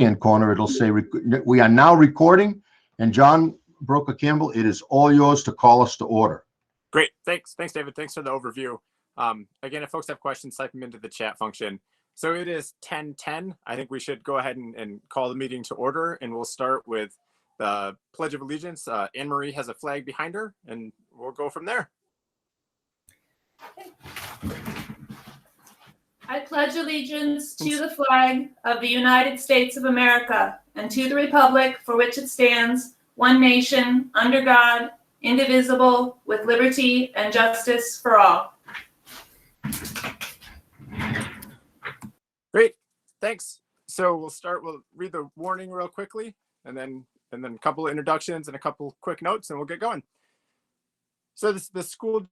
right-hand corner, it'll say, we are now recording. And John Broker Campbell, it is all yours to call us to order. Great. Thanks, David. Thanks for the overview. Again, if folks have questions, type them into the chat function. So it is 10:10. I think we should go ahead and call the meeting to order, and we'll start with the Pledge of Allegiance. Anne Marie has a flag behind her, and we'll go from there. I pledge allegiance to the flag of the United States of America and to the republic for which it stands, one nation, under God, indivisible, with liberty and justice for all. Great, thanks. So we'll read the warning real quickly, and then a couple of introductions and a couple quick notes, and we'll get going. So this is the school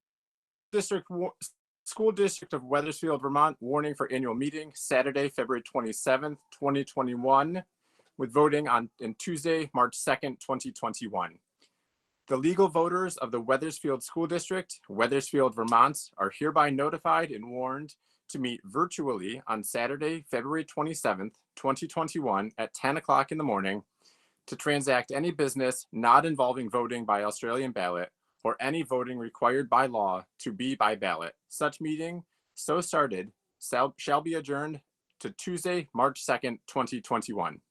district of Weathersfield, Vermont, warning for annual meeting Saturday, February 27th, 2021, with voting on Tuesday, March 2nd, 2021. The legal voters of the Weathersfield School District, Weathersfield, Vermont, are hereby notified and warned to meet virtually on Saturday, February 27th, 2021 at 10 o'clock in the morning to transact any business not involving voting by Australian ballot or any voting required by law to be by ballot. Such meeting, so started, shall be adjourned to Tuesday, March 2nd, 2021.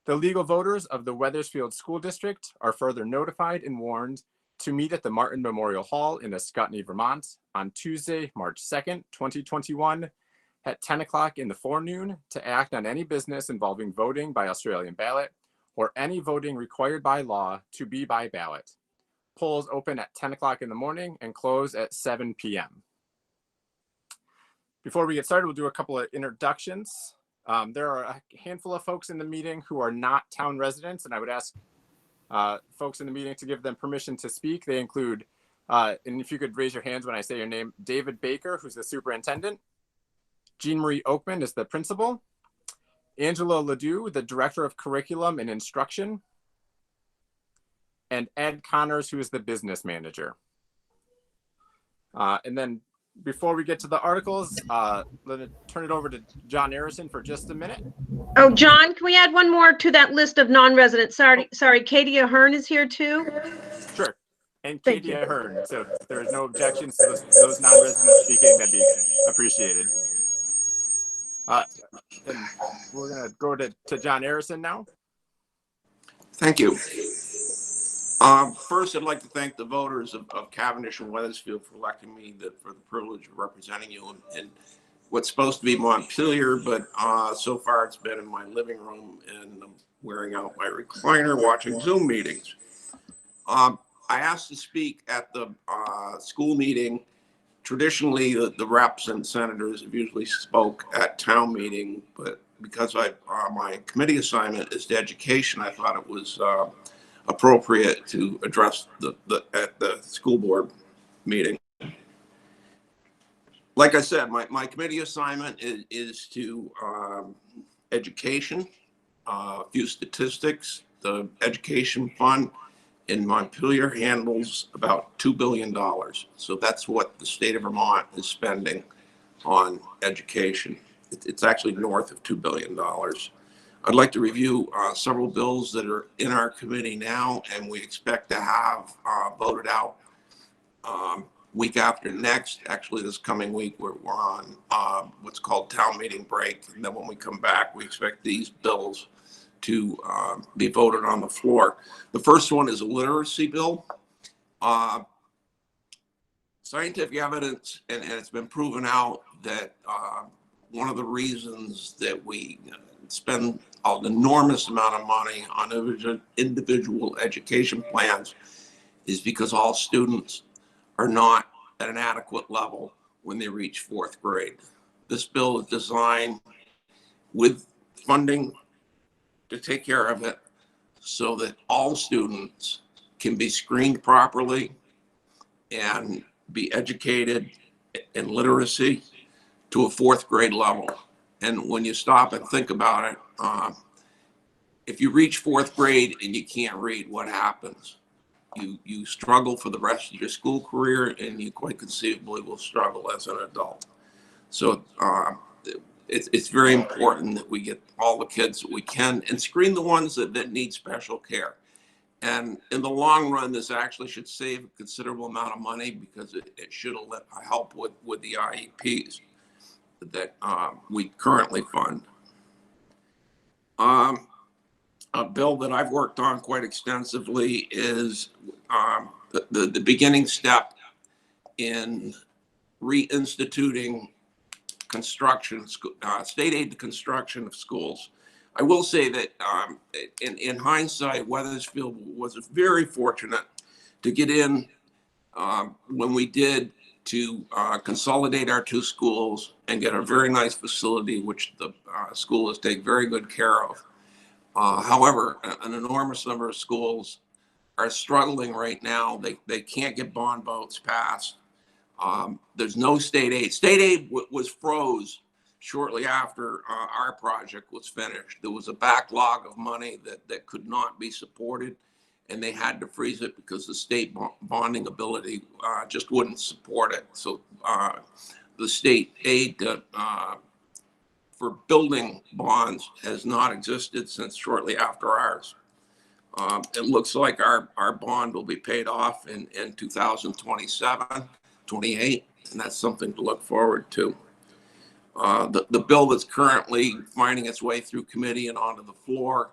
The legal voters of the Weathersfield School District are further notified and warned to meet at the Martin Memorial Hall in Ascutney, Vermont on Tuesday, March 2nd, 2021 at 10 o'clock in the forenoon to act on any business involving voting by Australian ballot or any voting required by law to be by ballot. Polls open at 10 o'clock in the morning and close at 7 p.m. Before we get started, we'll do a couple of introductions. There are a handful of folks in the meeting who are not town residents, and I would ask folks in the meeting to give them permission to speak. They include, and if you could raise your hands when I say your name, David Baker, who's the superintendent. Jean Marie Oakman is the principal. Angela Ledoux, the director of curriculum and instruction. And Ed Connors, who is the business manager. And then before we get to the articles, let me turn it over to John Arison for just a minute. Oh, John, can we add one more to that list of non-residents? Sorry, Katie Ahern is here too. Sure, and Katie Ahern. So if there is no objections to those non-residents speaking, that'd be appreciated. And we're gonna go to John Arison now. Thank you. First, I'd like to thank the voters of Cavendish and Weathersfield for electing me for the privilege of representing you in what's supposed to be Montpelier, but so far it's been in my living room and I'm wearing out my recliner watching Zoom meetings. I asked to speak at the school meeting. Traditionally, the reps and senators have usually spoke at town meeting, but because my committee assignment is to education, I thought it was appropriate to address at the school board meeting. Like I said, my committee assignment is to education, a few statistics. The education fund in Montpelier handles about $2 billion. So that's what the state of Vermont is spending on education. It's actually north of $2 billion. I'd like to review several bills that are in our committee now, and we expect to have voted out week after next. Actually, this coming week, we're on what's called town meeting break. And then when we come back, we expect these bills to be voted on the floor. The first one is a literacy bill. Scientific evidence, and it's been proven out that one of the reasons that we spend an enormous amount of money on individual education plans is because all students are not at an adequate level when they reach 4th grade. This bill is designed with funding to take care of it so that all students can be screened properly and be educated in literacy to a 4th grade level. And when you stop and think about it, if you reach 4th grade and you can't read, what happens? You struggle for the rest of your school career, and you quite conceivably will struggle as an adult. So it's very important that we get all the kids that we can and screen the ones that need special care. And in the long run, this actually should save a considerable amount of money because it should help with the IEPs that we currently fund. A bill that I've worked on quite extensively is the beginning step in reinstituting construction, state aid to construction of schools. I will say that in hindsight, Weathersfield was very fortunate to get in when we did to consolidate our two schools and get a very nice facility, which the schools take very good care of. However, an enormous number of schools are struggling right now. They can't get bond votes passed. There's no state aid. State aid was froze shortly after our project was finished. There was a backlog of money that could not be supported, and they had to freeze it because the state bonding ability just wouldn't support it. So the state aid for building bonds has not existed since shortly after ours. It looks like our bond will be paid off in 2027, 28, and that's something to look forward to. The bill that's currently finding its way through committee and onto the floor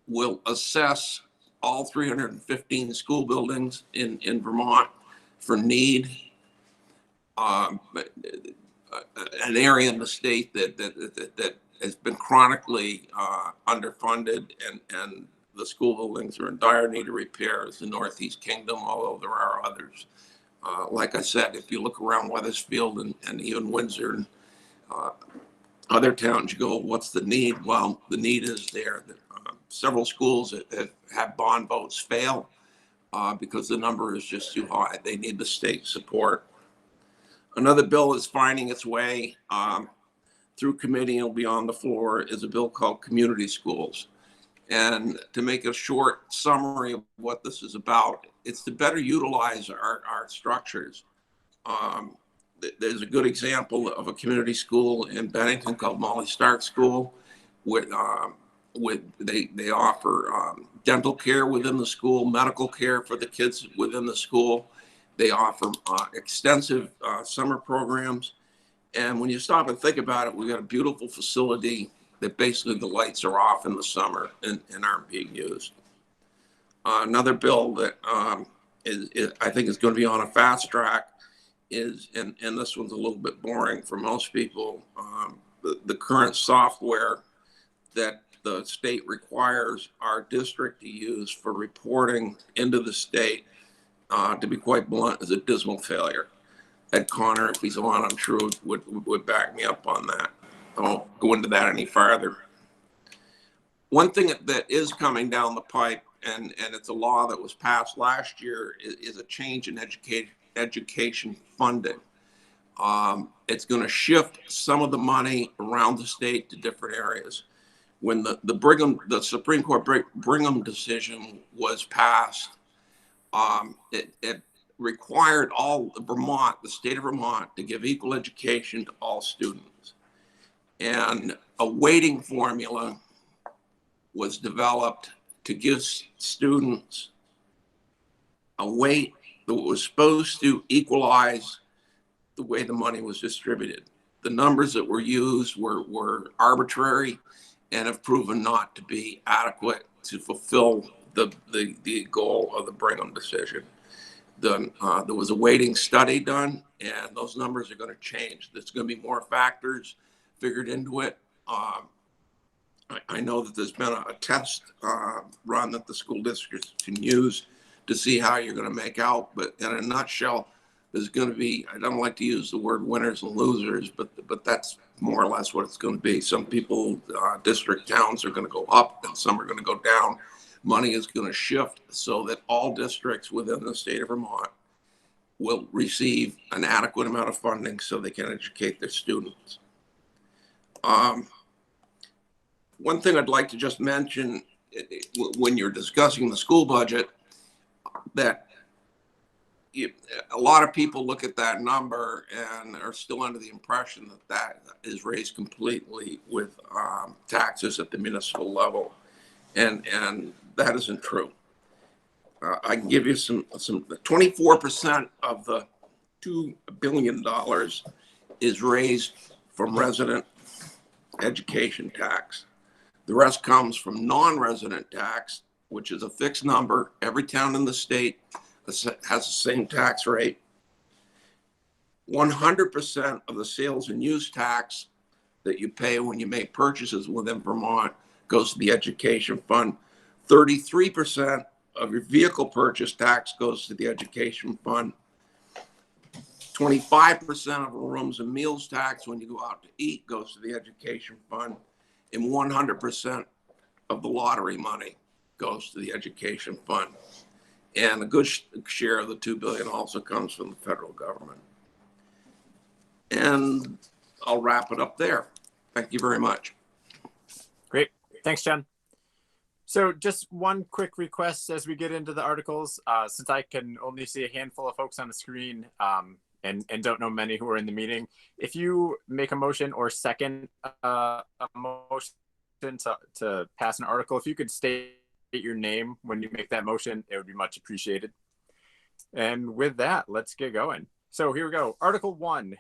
will assess all 315 school buildings in Vermont for need. An area in the state that has been chronically underfunded, and the school buildings are in dire need of repair is the Northeast Kingdom, although there are others. Like I said, if you look around Weathersfield and even Windsor and other towns, you go, what's the need? Well, the need is there. Several schools that have bond votes fail because the number is just too high. They need the state support. Another bill is finding its way through committee and will be on the floor is a bill called Community Schools. And to make a short summary of what this is about, it's to better utilize our structures. There's a good example of a community school in Bennington called Molly Stark School, they offer dental care within the school, medical care for the kids within the school. They offer extensive summer programs. And when you stop and think about it, we got a beautiful facility that basically the lights are off in the summer and aren't being used. Another bill that I think is going to be on a fast track is, and this one's a little bit boring for most people, the current software that the state requires our district to use for reporting into the state, to be quite blunt, is a dismal failure. Ed Connor, if he's on, I'm sure would back me up on that. I won't go into that any farther. One thing that is coming down the pipe, and it's a law that was passed last year, is a change in education funding. It's going to shift some of the money around the state to different areas. When the Supreme Court Brigham decision was passed, it required the state of Vermont, to give equal education to all students. And a weighting formula was developed to give students a weight that was supposed to equalize the way the money was distributed. The numbers that were used were arbitrary and have proven not to be adequate to fulfill the goal of the Brigham decision. There was a weighting study done, and those numbers are going to change. There's going to be more factors figured into it. I know that there's been a test run that the school districts can use to see how you're going to make out. But in a nutshell, there's going to be, I don't like to use the word winners and losers, but that's more or less what it's going to be. Some people, district towns are going to go up and some are going to go down. Money is going to shift so that all districts within the state of Vermont will receive an adequate amount of funding so they can educate their students. One thing I'd like to just mention when you're discussing the school budget, that a lot of people look at that number and are still under the impression that that is raised completely with taxes at the municipal level, and that isn't true. I can give you some 24% of the $2 billion is raised from resident education tax. The rest comes from non-resident tax, which is a fixed number. Every town in the state has the same tax rate. 100% of the sales and use tax that you pay when you make purchases within Vermont goes to the education fund. 33% of your vehicle purchase tax goes to the education fund. 25% of a rooms and meals tax when you go out to eat goes to the education fund, and 100% of the lottery money goes to the education fund. And a good share of the $2 billion also comes from the federal government. And I'll wrap it up there. Thank you very much. Great. Thanks, John. So just one quick request as we get into the articles, since I can only see a handful of folks on the screen and don't know many who are in the meeting. If you make a motion or second a motion to pass an article, if you could state your name when you make that motion, it would be much appreciated. And with that, let's get going. So here we go. Article 1,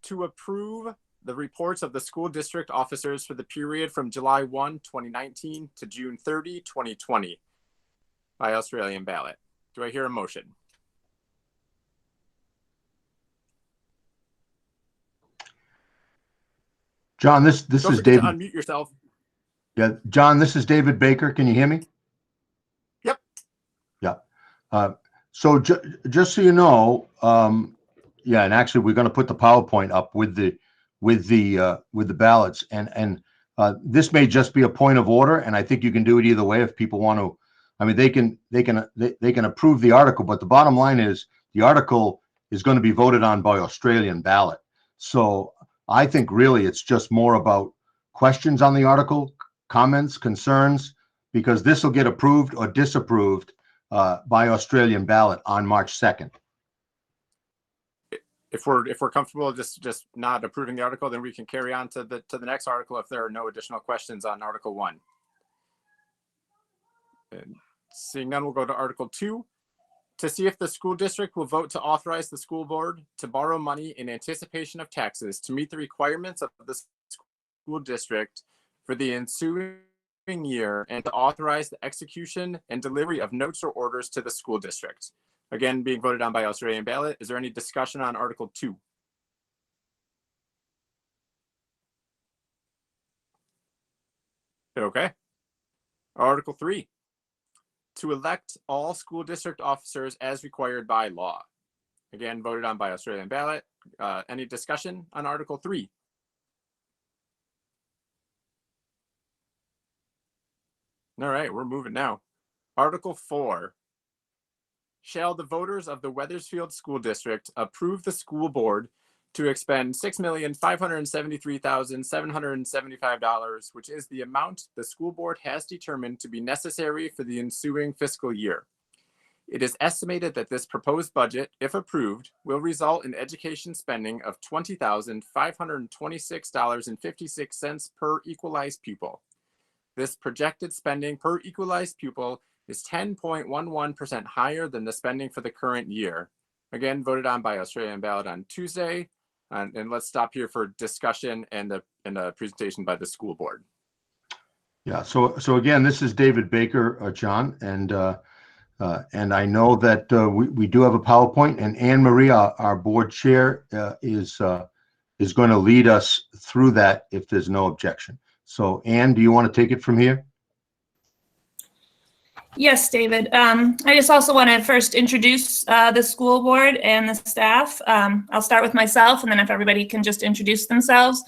to approve the reports of the school district officers for the period from July 1, 2019 to June 30, 2020 by Australian ballot. Do I hear a motion? John, this Don't is forget David. to unmute yourself. Yeah, John, this is David Baker. Can you hear me? Yep. Yeah. So just so you know, yeah, and actually we're going to put the PowerPoint up with the ballots, and this may just be a point of order, and I think you can do it either way if people want to. I mean, they can approve the article, but the bottom line is the article is going to be voted on by Australian ballot. So I think really it's just more about questions on the article, comments, concerns, because this will get approved or disapproved by Australian ballot on March 2nd. If we're comfortable just not approving the article, then we can carry on to the next article if there are no additional questions on Article 1. And seeing none, we'll go to Article 2. To see if the school district will vote to authorize the school board to borrow money in anticipation of taxes to meet the requirements of the school district for the ensuing year, and to authorize the execution and delivery of notes or orders to the school district. Again, being voted on by Australian ballot. Is there any discussion on Article 2? Okay. Article 3. To elect all school district officers as required by law. Again, voted on by Australian ballot. Any discussion on Article 3? All right, we're moving now. Article 4. Shall the voters of the Weathersfield School District approve the school board to expend $6,573,775, which is the amount the school board has determined to be necessary for the ensuing fiscal year. It is estimated that this proposed budget, if approved, will result in education spending of $20,526.56 per equalized pupil. This projected spending per equalized pupil is 10.11% higher than the spending for the current year. Again, voted on by Australian ballot on Tuesday. And let's stop here for discussion and a presentation by the school board. Yeah. So again, this is David Baker, John, and I know that we do have a PowerPoint, and Anne Marie, our board chair, is going to lead us through that if there's no objection. So Anne, do you want to take it from here? Yes, David. I just also want to first introduce the school board and the staff. I'll start with myself, and then if everybody can just introduce themselves.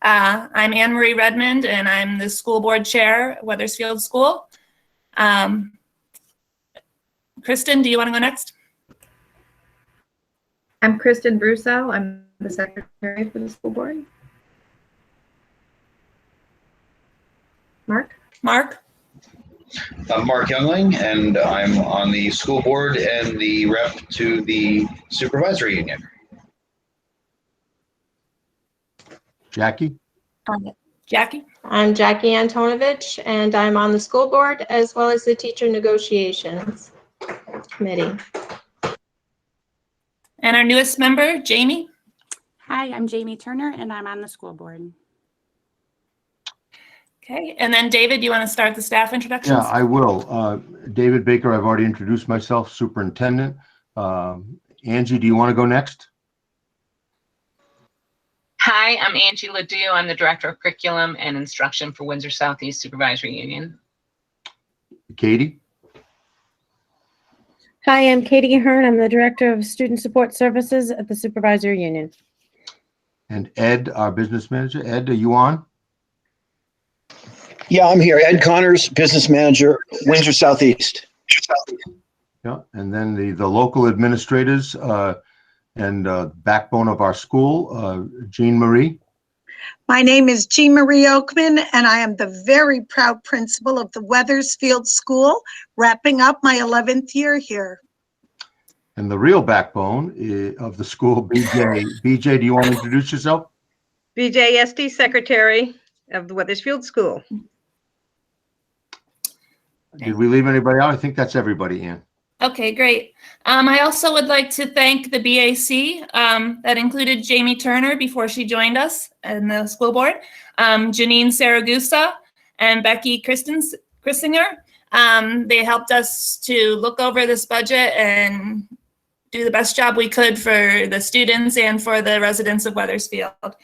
I'm Anne Marie Redmond, and I'm the school board chair at Weathersfield School. Kristen, do you want to go next? I'm Kristen Brusso. I'm the secretary for the school board. Mark? Mark? I'm Mark Youngling, and I'm on the school board and the rep to the supervisory union. Jackie? Jackie? I'm Jackie Antonovich, and I'm on the school board as well as the teacher negotiations committee. And our newest member, Jamie? Hi, I'm Jamie Turner, and I'm on the school board. Okay, and then David, you want to start the staff introductions? Yeah, I will. David Baker, I've already introduced myself, superintendent. Angie, do you want to go next? Hi, I'm Angie Ledoux. I'm the Director of Curriculum and Instruction for Windsor Southeast Supervisory Union. Katie? Hi, I'm Katie Ahern. I'm the Director of Student Support Services at the Supervisory Union. And Ed, our business manager. Ed, are you on? Yeah, I'm here. Ed Connors, business manager, Windsor Southeast. Yeah, and then the local administrators and backbone of our school, Jean Marie. My name is Jean Marie Oakman, and I am the very proud principal of the Weathersfield School, wrapping up my 11th year here. And the real backbone of the school, BJ. BJ, do you want to introduce yourself? BJSD Secretary of the Weathersfield School. Did we leave anybody out? I think that's everybody, Ann. Okay, great. I also would like to thank the BAC that included Jamie Turner before she joined us in the school board, Janine Saragusa and Becky Christinger. They helped us to look over this budget and do the best job we could for the students and for the residents of Weathersfield.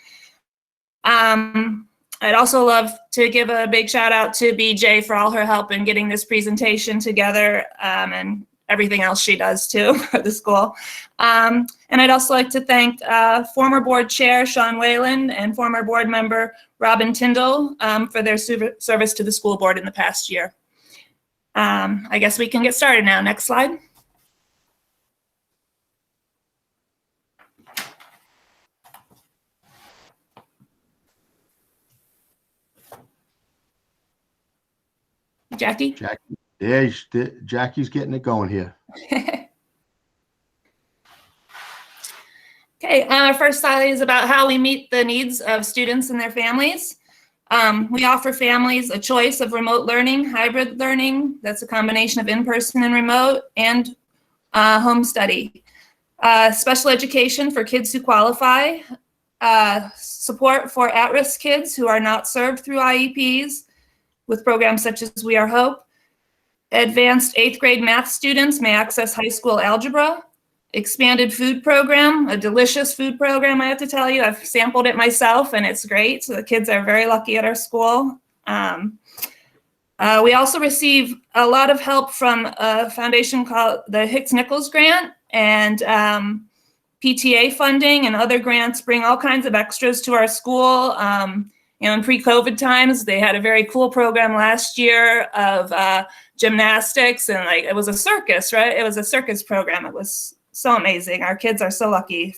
I'd also love to give a big shout out to BJ for all her help in getting this presentation together and everything else she does too for the school. And I'd also like to thank former board chair Sean Whalen and former board member Robin Tyndall for their service to the school board in the past year. I guess we can get started now. Next slide. Jackie? Yeah, Jackie's getting it going here. Okay, our first slide is about how we meet the needs of students and their families. We offer families a choice of remote learning, hybrid learning, that's a combination of in-person and remote, and home study. Special education for kids who qualify, support for at-risk kids who are not served through IEPs, with programs such as We Are Hope. Advanced 8th grade math students may access high school algebra. Expanded food program, a delicious food program, I have to tell you. I've sampled it myself and it's great. So the kids are very lucky at our school. We also receive a lot of help from a foundation called the Hicks-Nichols Grant, and PTA funding and other grants bring all kinds of extras to our school. In pre-COVID times, they had a very cool program last year of gymnastics, and it was a circus, right? It was a circus program. It was so amazing. Our kids are so lucky.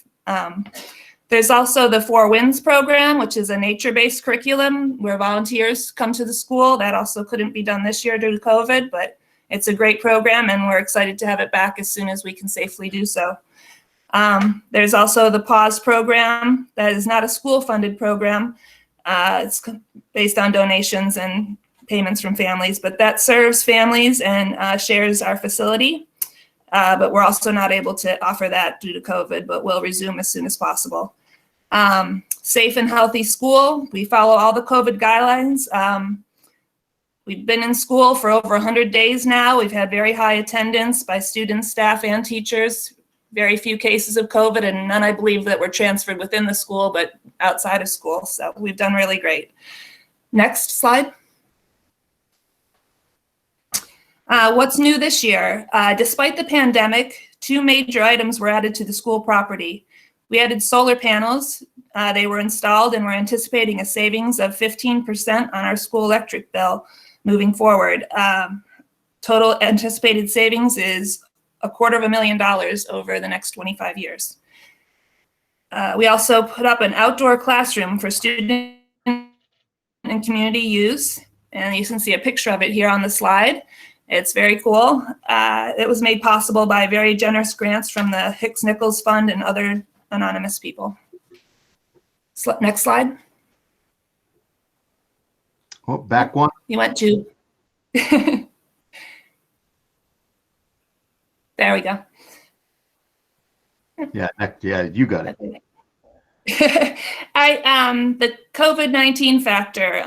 There's also the Four Winds program, which is a nature-based curriculum where volunteers come to the school. That also couldn't be done this year due to COVID, but it's a great program, and we're excited to have it back as soon as we can safely do so. There's also the PAUSE program. That is not a school-funded program. It's based on donations and payments from families, but that serves families and shares our facility. But we're also not able to offer that due to COVID, but we'll resume as soon as possible. Safe and healthy school. We follow all the COVID guidelines. We've been in school for over 100 days now. We've had very high attendance by students, staff, and teachers. Very few cases of COVID, and none, I believe, that were transferred within the school, but outside of school. So we've done really great. Next slide. What's new this year? Despite the pandemic, 2 major items were added to the school property. We added solar panels. They were installed, and we're anticipating a savings of 15% on our school electric bill moving forward. Total anticipated savings is $250,000 over the next 25 years. We also put up an outdoor classroom for student and community use and you can see a picture of it here on the slide. It's very cool. It was made possible by very generous grants from the Hicks-Nichols Fund and other anonymous people. Next slide. Oh, back one. You went to. There we go. Yeah, yeah, you got it. The COVID-19 factor.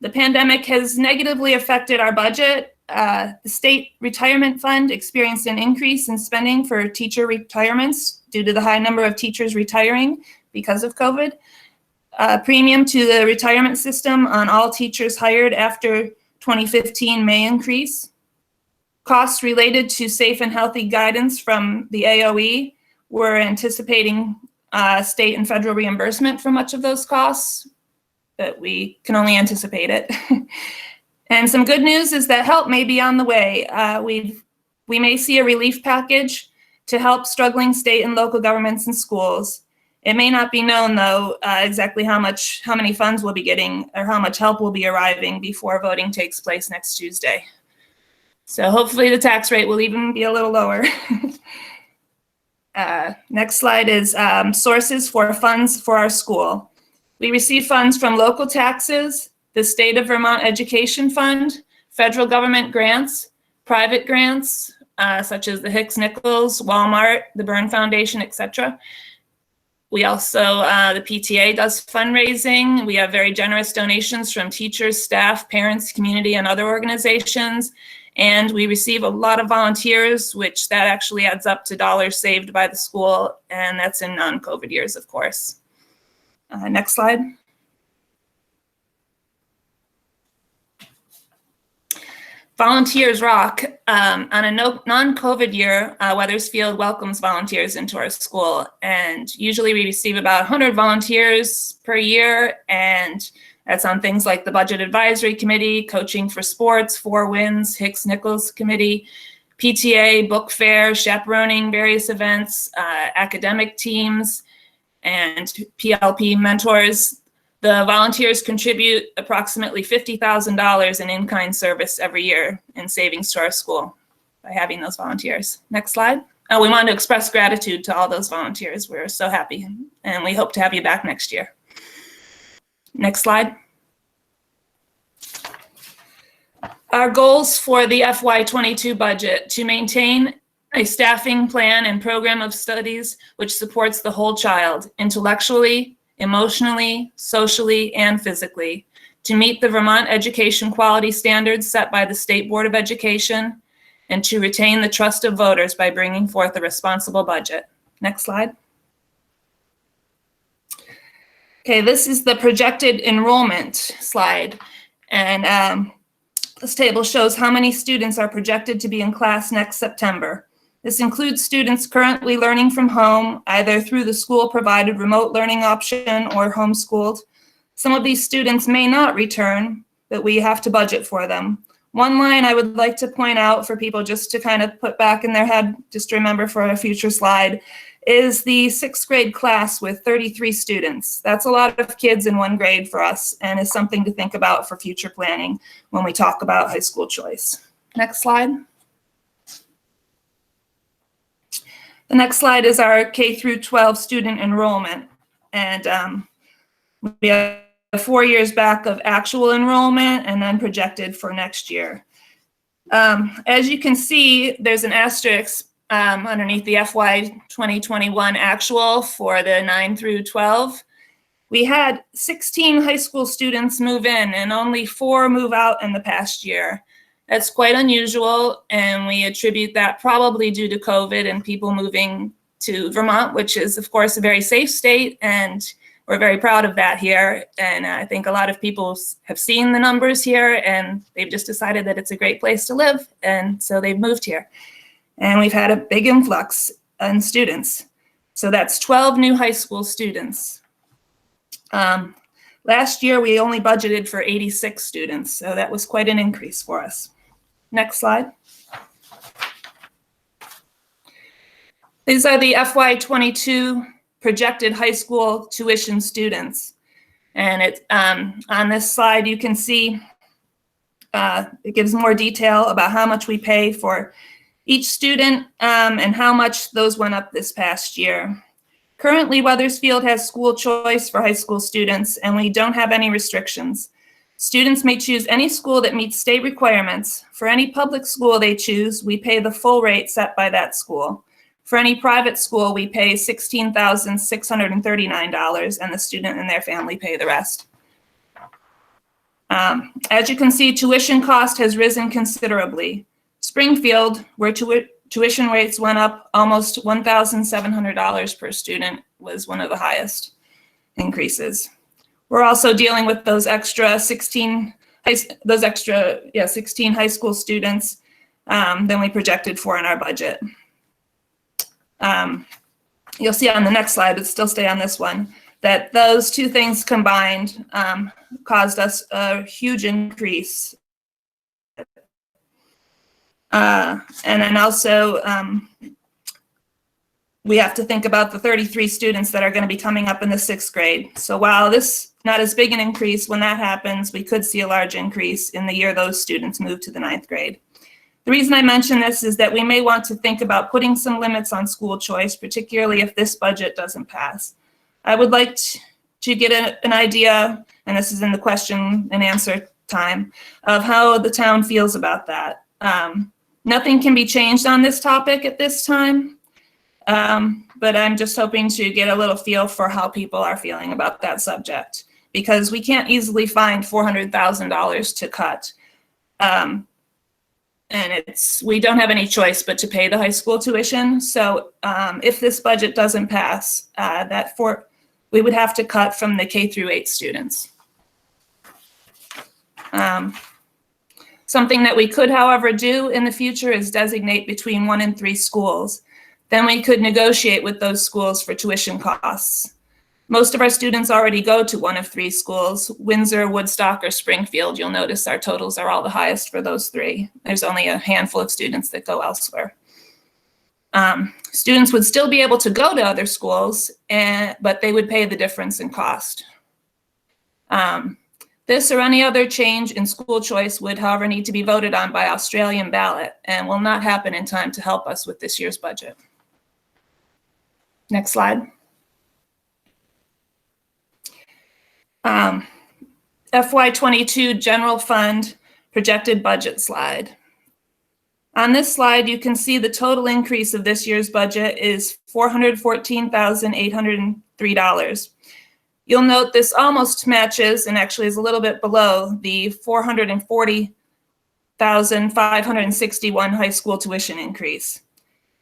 The pandemic has negatively affected our budget. The state retirement fund experienced an increase in spending for teacher retirements due to the high number of teachers retiring because of COVID. Premium to the retirement system on all teachers hired after 2015 may increase. Costs related to safe and healthy guidance from the AOE. We're anticipating state and federal reimbursement for much of those costs, but we can only anticipate it. And some good news is that help may be on the way. We may see a relief package to help struggling state and local governments and schools. It may not be known, though, exactly how many funds we'll be getting or how much help will be arriving before voting takes place next Tuesday. So hopefully the tax rate will even be a little lower. Next slide is sources for funds for our school. We receive funds from local taxes, the State of Vermont Education Fund, federal government grants, private grants, such as the Hicks-Nichols, Walmart, the Byrne Foundation, etc. We also, the PTA does fundraising. We have very generous donations from teachers, staff, parents, community, and other organizations. And we receive a lot of volunteers, which that actually adds up to dollars saved by the school. And that's in non-COVID years, of course. Next slide. Volunteers rock. On a non-COVID year, Weathersfield welcomes volunteers into our school. And usually we receive about 100 volunteers per year. And that's on things like the Budget Advisory Committee, Coaching for Sports, 4 Winds, Hicks-Nichols Committee, PTA, Book Fair, chaperoning various events, academic teams, and PLP mentors. The volunteers contribute approximately $50,000 in in-kind service every year in savings to our school by having those volunteers. Next slide. We want to express gratitude to all those volunteers. We're so happy, and we hope to have you back next year. Next slide. Our goals for the FY22 budget: to maintain a staffing plan and program of studies which supports the whole child, intellectually, emotionally, socially, and physically, to meet the Vermont education quality standards set by the State Board of Education, and to retain the trust of voters by bringing forth a responsible budget. Next slide. Okay, this is the projected enrollment slide. And this table shows how many students are projected to be in class next September. This includes students currently learning from home, either through the school-provided remote learning option or homeschooled. Some of these students may not return, but we have to budget for them. One line I would like to point out for people just to kind of put back in their head, just to remember for a future slide, is the 6th grade class with 33 students. That's a lot of kids in one grade for us and is something to think about for future planning when we talk about high school choice. Next slide. The next slide is our K through 12 student enrollment. And we have 4 years back of actual enrollment and then projected for next year. As you can see, there's an asterisk underneath the FY 2021 actual for the 9 through 12. We had 16 high school students move in and only 4 move out in the past year. That's quite unusual, and we attribute that probably due to COVID and people moving to Vermont, which is, of course, a very safe state, and we're very proud of that here. And I think a lot of people have seen the numbers here, and they've just decided that it's a great place to live, and so they've moved here. And we've had a big influx in students. So that's 12 new high school students. Last year, we only budgeted for 86 students, so that was quite an increase for us. Next slide. These are the FY22 projected high school tuition students. And on this slide, you can see it gives more detail about how much we pay for each student and how much those went up this past year. Currently, Weathersfield has school choice for high school students, and we don't have any restrictions. Students may choose any school that meets state requirements. For any public school they choose, we pay the full rate set by that school. For any private school, we pay $16,639, and the student and their family pay the rest. As you can see, tuition cost has risen considerably. Springfield, where tuition rates went up almost $1,700 per student, was one of the highest increases. We're also dealing with those extra 16 high school students than we projected for in our budget. You'll see on the next slide, but still stay on this one, that those two things combined caused us a huge increase. And then also, we have to think about the 33 students that are going to be coming up in the 6th grade. So while this not as big an increase, when that happens, we could see a large increase in the year those students move to the 9th grade. The reason I mention this is that we may want to think about putting some limits on school choice, particularly if this budget doesn't pass. I would like to get an idea, and this is in the question and answer time, of how the town feels about that. Nothing can be changed on this topic at this time, but I'm just hoping to get a little feel for how people are feeling about that subject, because we can't easily find $400,000 to cut. And we don't have any choice but to pay the high school tuition. So if this budget doesn't pass, we would have to cut from the K-8 students. Something that we could, however, do in the future is designate between 1 and 3 schools. Then we could negotiate with those schools for tuition costs. Most of our students already go to 1 of 3 schools, Windsor, Woodstock, or Springfield. You'll notice our totals are all the highest for those 3. There's only a handful of students that go elsewhere. Students would still be able to go to other schools, but they would pay the difference in cost. This or any other change in school choice would, however, need to be voted on by Australian ballot and will not happen in time to help us with this year's budget. Next slide. FY22 general fund projected budget slide. On this slide, you can see the total increase of this year's budget is $414,803. You'll note this almost matches and actually is a little bit below the $440,561 high school tuition increase.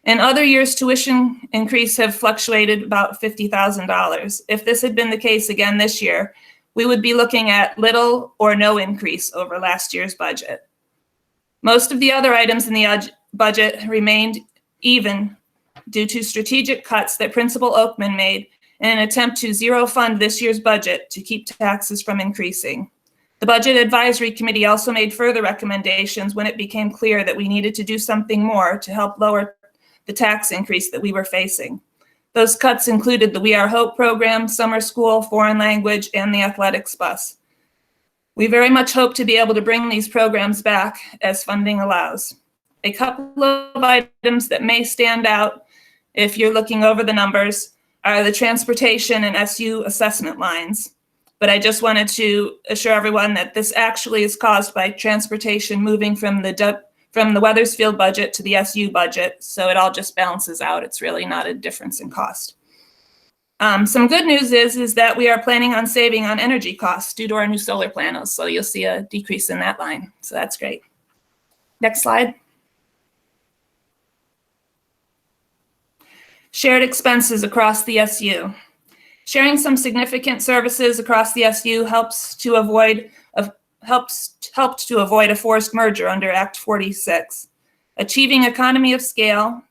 In other years, tuition increase have fluctuated about $50,000. If this had been the case again this year, we would be looking at little or no increase over last year's budget. Most of the other items in the budget remained even due to strategic cuts that Principal Oakman made in an attempt to zero fund this year's budget to keep taxes from increasing. The Budget Advisory Committee also made further recommendations when it became clear that we needed to do something more to help lower the tax increase that we were facing. Those cuts included the We Are Hope program, summer school, foreign language, and the athletics bus. We very much hope to be able to bring these programs back as funding allows. A couple of items that may stand out if you're looking over the numbers are the transportation and SU assessment lines. But I just wanted to assure everyone that this actually is caused by transportation moving from the Weathersfield budget to the SU budget, so it all just balances out. It's really not a difference in cost. Some good news is that we are planning on saving on energy costs due to our new solar panels, so you'll see a decrease in that line, so that's great. Next slide. Shared expenses across the SU. Sharing some significant services across the SU helped to avoid a forced merger under Act 46. Achieving economy of scale,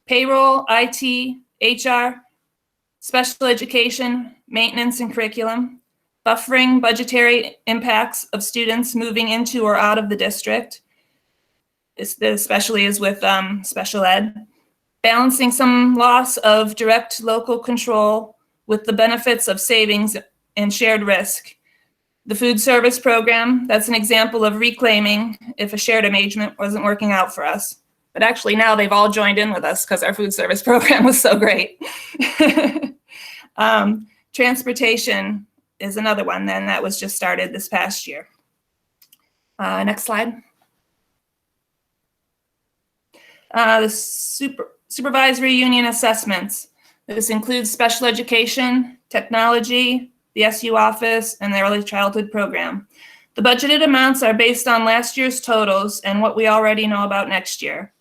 payroll, IT, HR, special education, maintenance and curriculum, buffering budgetary impacts of students moving into or out of the district, especially as with special ed, balancing some loss of direct local control with the benefits of savings and shared risk. The food service program, that's an example of reclaiming if a shared arrangement wasn't working out for us. But actually now they've all joined in with us because our food service program was so great. Transportation is another one then that was just started this past year. Next slide. The supervisory union assessments. This includes special education, technology, the SU office, and the early childhood program. The budgeted amounts are based on last year's totals and what we already know about next year.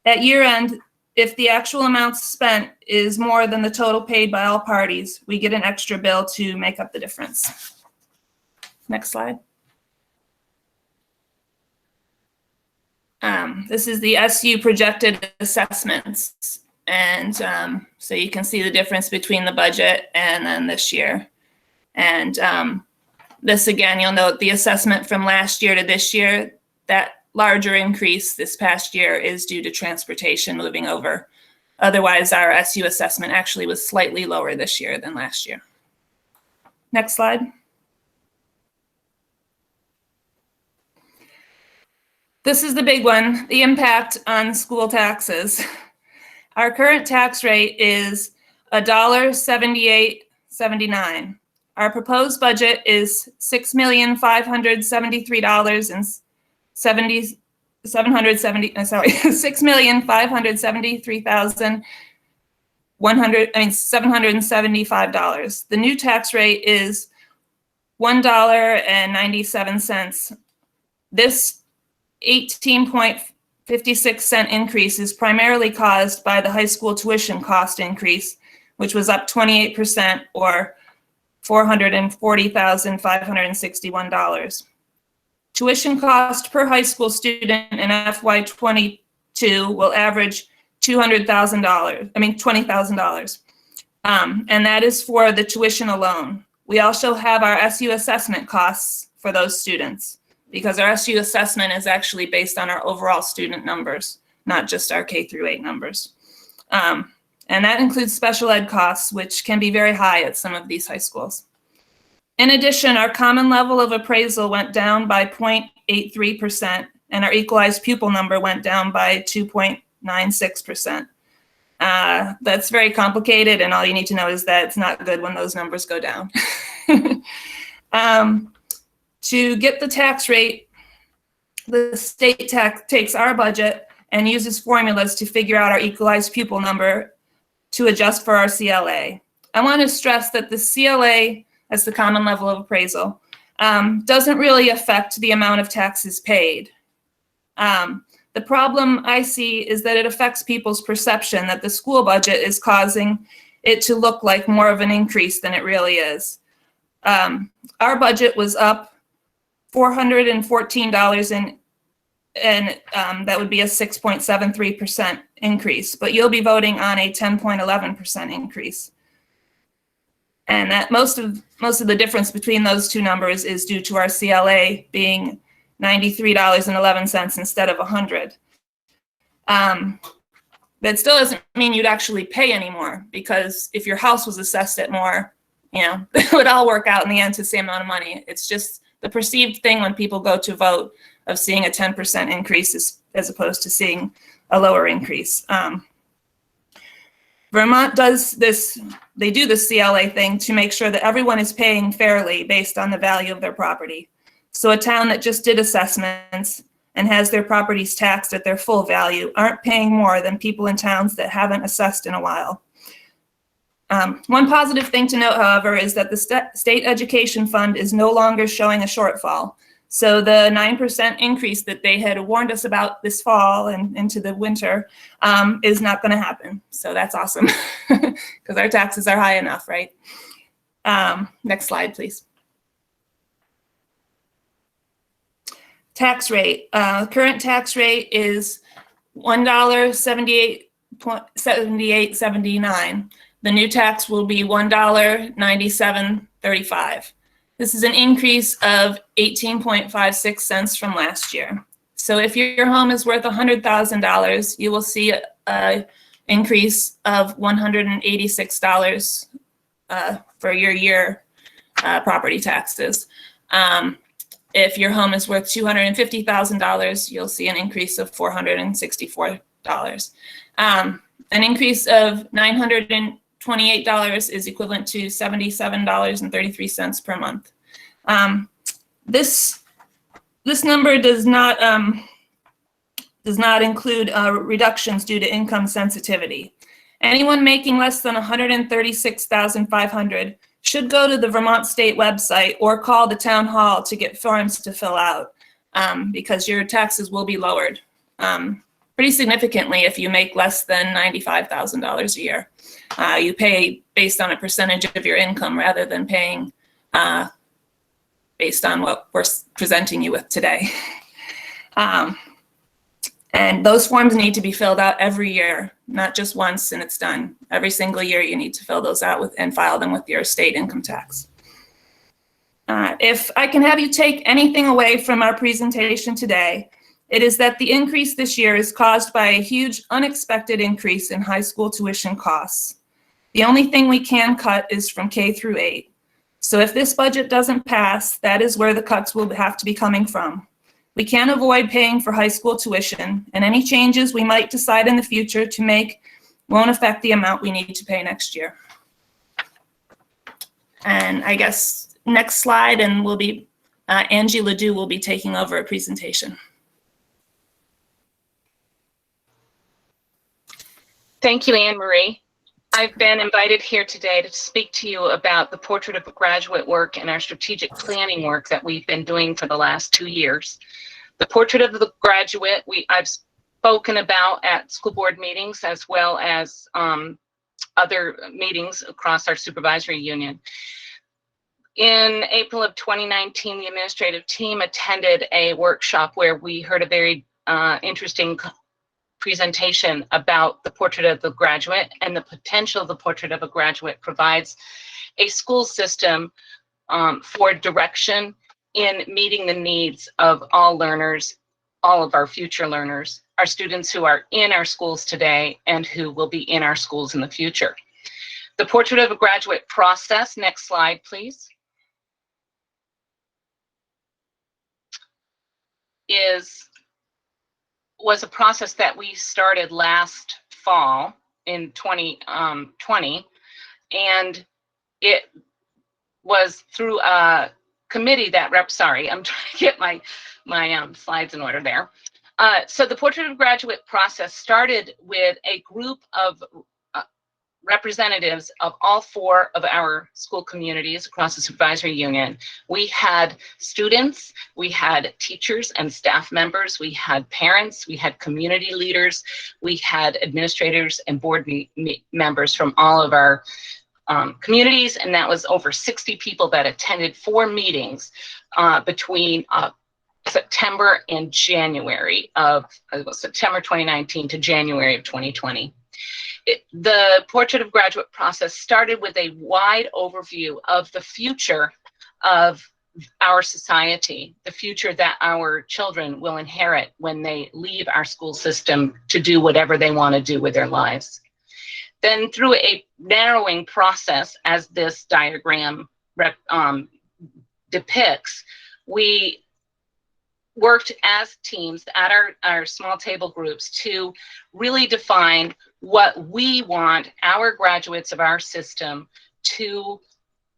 At year end, if the actual amount spent is more than the total paid by all parties, we get an extra bill to make up the difference. Next slide. This is the SU projected assessments. And so you can see the difference between the budget and then this year. And this again, you'll note the assessment from last year to this year, that larger increase this past year is due to transportation moving over. Otherwise, our SU assessment actually was slightly lower this year than last year. Next slide. This is the big one, the impact on school taxes. Our current tax rate is $1.7879. Our proposed budget is $6,573,775. The new tax rate is $1.97. This 18.56-cent increase is primarily caused by the high school tuition cost increase, which was up 28% or $440,561. Tuition cost per high school student in FY22 will average $20,000. And that is for the tuition alone. We also have our SU assessment costs for those students, because our SU assessment is actually based on our overall student numbers, not just our K through 8 numbers. And that includes special ed costs, which can be very high at some of these high schools. In addition, our common level of appraisal went down by 0.83%, and our equalized pupil number went down by 2.96%. That's very complicated, and all you need to know is that it's not good when those numbers go down. To get the tax rate, the state takes our budget and uses formulas to figure out our equalized pupil number to adjust for our CLA. I want to stress that the CLA, as the common level of appraisal, doesn't really affect the amount of taxes paid. The problem I see is that it affects people's perception that the school budget is causing it to look like more of an increase than it really is. Our budget was up $414, and that would be a 6.73% increase, but you'll be voting on a 10.11% increase. And that most of the difference between those two numbers is due to our CLA being $93.11 instead of $100. That still doesn't mean you'd actually pay any more, because if your house was assessed at more, it would all work out in the end to the same amount of money. It's just the perceived thing when people go to vote of seeing a 10% increase as opposed to seeing a lower increase. Vermont does this, they do the CLA thing to make sure that everyone is paying fairly based on the value of their property. So a town that just did assessments and has their properties taxed at their full value aren't paying more than people in towns that haven't assessed in a while. One positive thing to note, however, is that the state education fund is no longer showing a shortfall. So the 9% increase that they had warned us about this fall and into the winter is not going to happen. So that's awesome, because our taxes are high enough, right? Next slide, please. Tax rate. Current tax rate is $1.7879. The new tax will be $1.9735. This is an increase of 18.56 cents from last year. So if your home is worth $100,000, you will see an increase of $186 for your year property taxes. If your home is worth $250,000, you'll see an increase of $464. An increase of $928 is equivalent to $77.33 per month. This number does not include reductions due to income sensitivity. Anyone making less than $136,500 should go to the Vermont State website or call the town hall to get forms to fill out, because your taxes will be lowered pretty significantly if you make less than $95,000 a year. You pay based on a percentage of your income rather than paying based on what we're presenting you with today. And those forms need to be filled out every year, not just once and it's done. Every single year you need to fill those out with and file them with your state income tax. If I can have you take anything away from our presentation today, it is that the increase this year is caused by a huge unexpected increase in high school tuition costs. The only thing we can cut is from K through 8. So if this budget doesn't pass, that is where the cuts will have to be coming from. We can't avoid paying for high school tuition, and any changes we might decide in the future to make won't affect the amount we need to pay next year. And I guess next slide, and we'll be, Angie Ledoux will be taking over a presentation. Thank you, Anne Marie. I've been invited here today to speak to you about the Portrait of a Graduate work and our strategic planning work that we've been doing for the last 2 years. The Portrait of the Graduate, I've spoken about at school board meetings as well as other meetings across our supervisory union. In April of 2019, the administrative team attended a workshop where we heard a very interesting presentation about the Portrait of the Graduate and the potential the Portrait of a Graduate provides a school system for direction in meeting the needs of all learners, all of our future learners, our students who are in our schools today and who will be in our schools in the future. The Portrait of a Graduate process, next slide, please, was a process that we started last fall in 2020, and it was through a committee that I'm trying to get my slides in order there. So the Portrait of a Graduate process started with a group of representatives of all 4 of our school communities across the supervisory union. We had students, we had teachers and staff members, we had parents, we had community leaders, we had administrators and board members from all of our communities, and that was over 60 people that attended 4 meetings between September and January of September 2019 to January of 2020. The Portrait of Graduate process started with a wide overview of the future of our society, the future that our children will inherit when they leave our school system to do whatever they want to do with their lives. Then through a narrowing process, as this diagram depicts, we worked as teams at our small table groups to really define what we want our graduates of our system to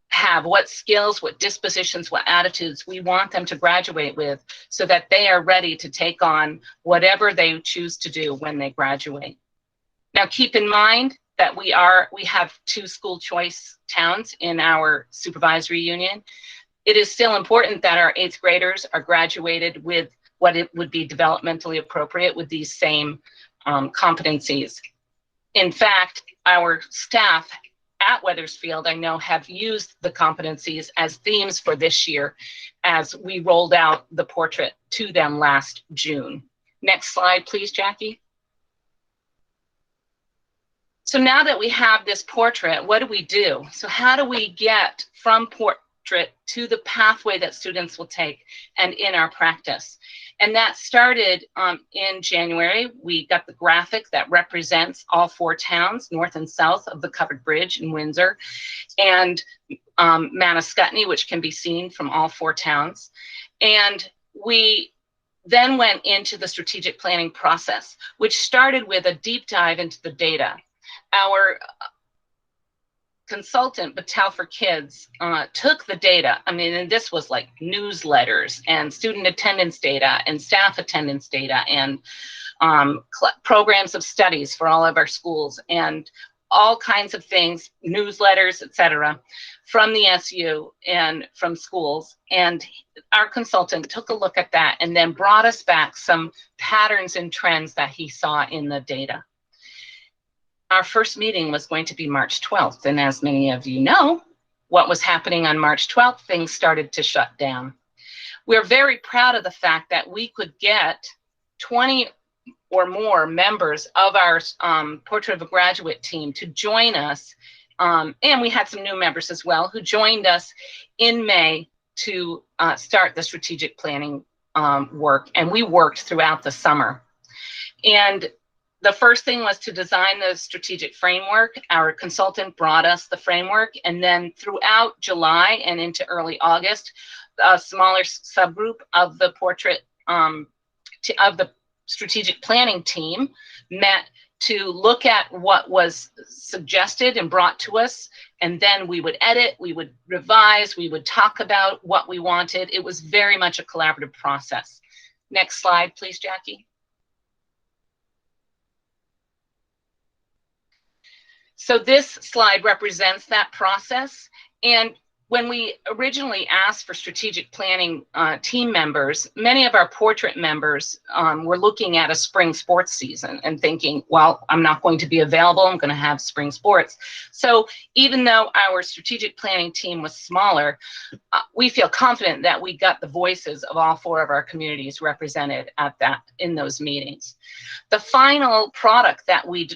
have, what skills, what dispositions, what attitudes we want them to graduate with, so that they are ready to take on whatever they choose to do when they graduate. Now, keep in mind that we have 2 school choice towns in our supervisory union. It is still important that our 8th graders are graduated with what it would be developmentally appropriate with these same competencies. In fact, our staff at Weathersfield, I know, have used the competencies as themes for this year as we rolled out the portrait to them last June. Next slide, please, Jackie. So now that we have this portrait, what do we do? So how do we get from portrait to the pathway that students will take and in our practice? And that started in January. We got the graphic that represents all 4 towns, north and south of the covered bridge in Windsor, and Manascutney, which can be seen from all 4 towns. And we then went into the strategic planning process, which started with a deep dive into the data. Our consultant, Battelle for Kids, took the data. I mean, and this was like newsletters and student attendance data and staff attendance data and programs of studies for all of our schools and all kinds of things, newsletters, etc., from the SU and from schools. And our consultant took a look at that and then brought us back some patterns and trends that he saw in the data. Our first meeting was going to be March 12th. And as many of you know, what was happening on March 12th, things started to shut down. We're very proud of the fact that we could get 20 or more members of our Portrait of a Graduate team to join us. And we had some new members as well who joined us in May to start the strategic planning work. And we worked throughout the summer. And the first thing was to design the strategic framework. Our consultant brought us the framework, and then throughout July and into early August, a smaller subgroup of the portrait of the strategic planning team met to look at what was suggested and brought to us, and then we would edit, we would revise, we would talk about what we wanted. It was very much a collaborative process. Next slide, please, Jackie. So this slide represents that process. And when we originally asked for strategic planning team members, many of our portrait members were looking at a spring sports season and thinking, well, I'm not going to be available, I'm going to have spring sports. So even though our strategic planning team was smaller, we feel confident that we got the voices of all 4 of our communities represented in those meetings. The final product that we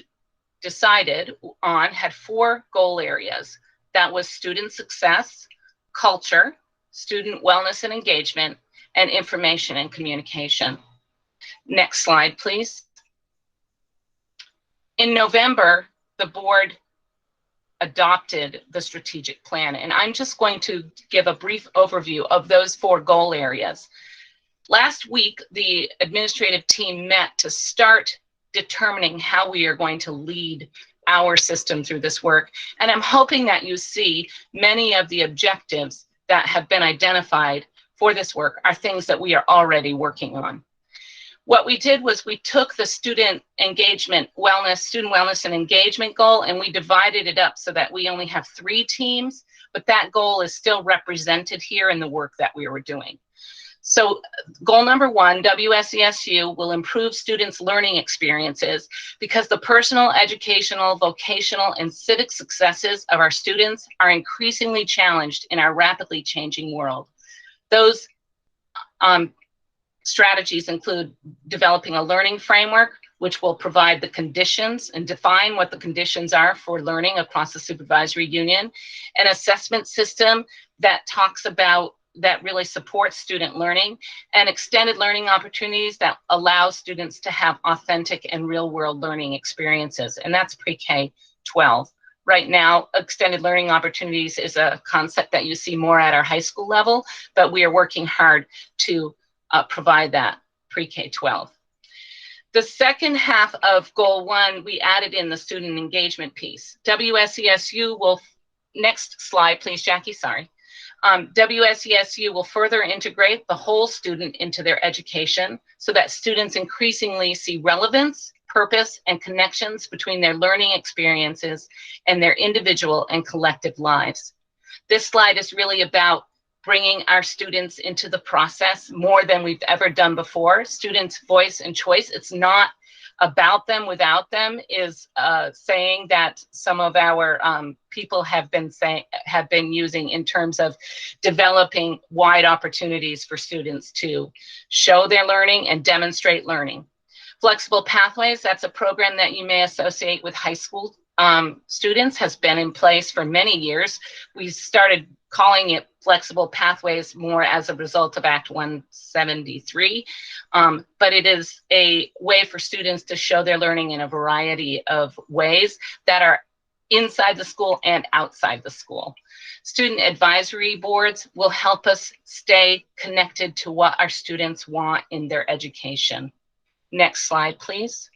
decided on had 4 goal areas. That was student success, culture, student wellness and engagement, and information and communication. Next slide, please. In November, the board adopted the strategic plan, and I'm just going to give a brief overview of those 4 goal areas. Last week, the administrative team met to start determining how we are going to lead our system through this work. And I'm hoping that you see many of the objectives that have been identified for this work are things that we are already working on. What we did was we took the student engagement, student wellness and engagement goal, and we divided it up so that we only have 3 teams, but that goal is still represented here in the work that we were doing. So goal number 1, WSESU will improve students' learning experiences because the personal, educational, vocational, and civic successes of our students are increasingly challenged in our rapidly changing world. Those strategies include developing a learning framework, which will provide the conditions and define what the conditions are for learning across the supervisory union, an assessment system that really supports student learning, and extended learning opportunities that allow students to have authentic and real-world learning experiences, and that's pre-K-12. Right now, extended learning opportunities is a concept that you see more at our high school level, but we are working hard to provide that pre-K-12. The second half of goal 1, we added in the student engagement piece. WSESU will, next slide, please, Jackie, sorry. WSESU will further integrate the whole student into their education so that students increasingly see relevance, purpose, and connections between their learning experiences and their individual and collective lives. This slide is really about bringing our students into the process more than we've ever done before. Students' voice and choice, it's not about them without them, is saying that some of our people have been using in terms of developing wide opportunities for students to show their learning and demonstrate learning. Flexible Pathways, that's a program that you may associate with high school students, has been in place for many years. We started calling it flexible pathways more as a result of Act 173. But it is a way for students to show their learning in a variety of ways that are inside the school and outside the school. Student advisory boards will help us stay connected to what our students want in their education. Next slide, please.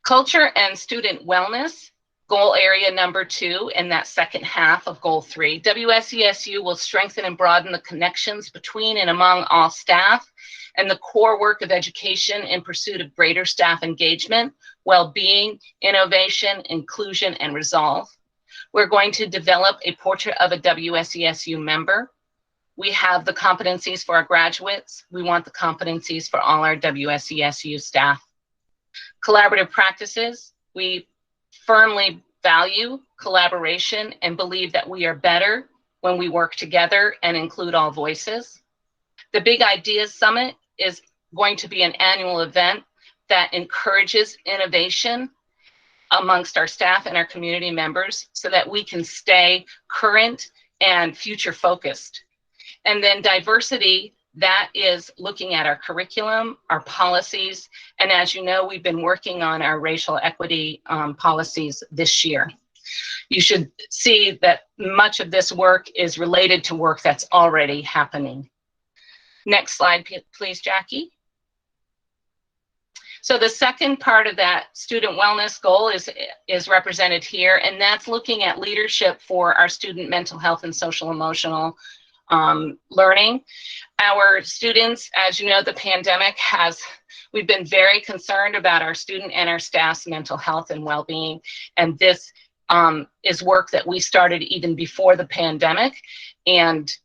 Culture and student wellness, goal area number 2 in that second half of goal 3. WSESU will strengthen and broaden the connections between and among all staff and the core work of education in pursuit of greater staff engagement, well-being, innovation, inclusion, and resolve. We're going to develop a portrait of a WSESU member. We have the competencies for our graduates. We want the competencies for all our WSESU staff. Collaborative practices. We firmly value collaboration and believe that we are better when we work together and include all voices. The Big Ideas Summit is going to be an annual event that encourages innovation amongst our staff and our community members so that we can stay current and future focused. And then diversity, that is looking at our curriculum, our policies, and as you know, we've been working on our racial equity policies this year. You should see that much of this work is related to work that's already happening. Next slide, please, Jackie. So the second part of that student wellness goal is represented here, and that's looking at leadership for our student mental health and social emotional learning. Our students, as you know, the pandemic we've been very concerned about our student and our staff's mental health and well-being, and this is work that we started even before the pandemic, and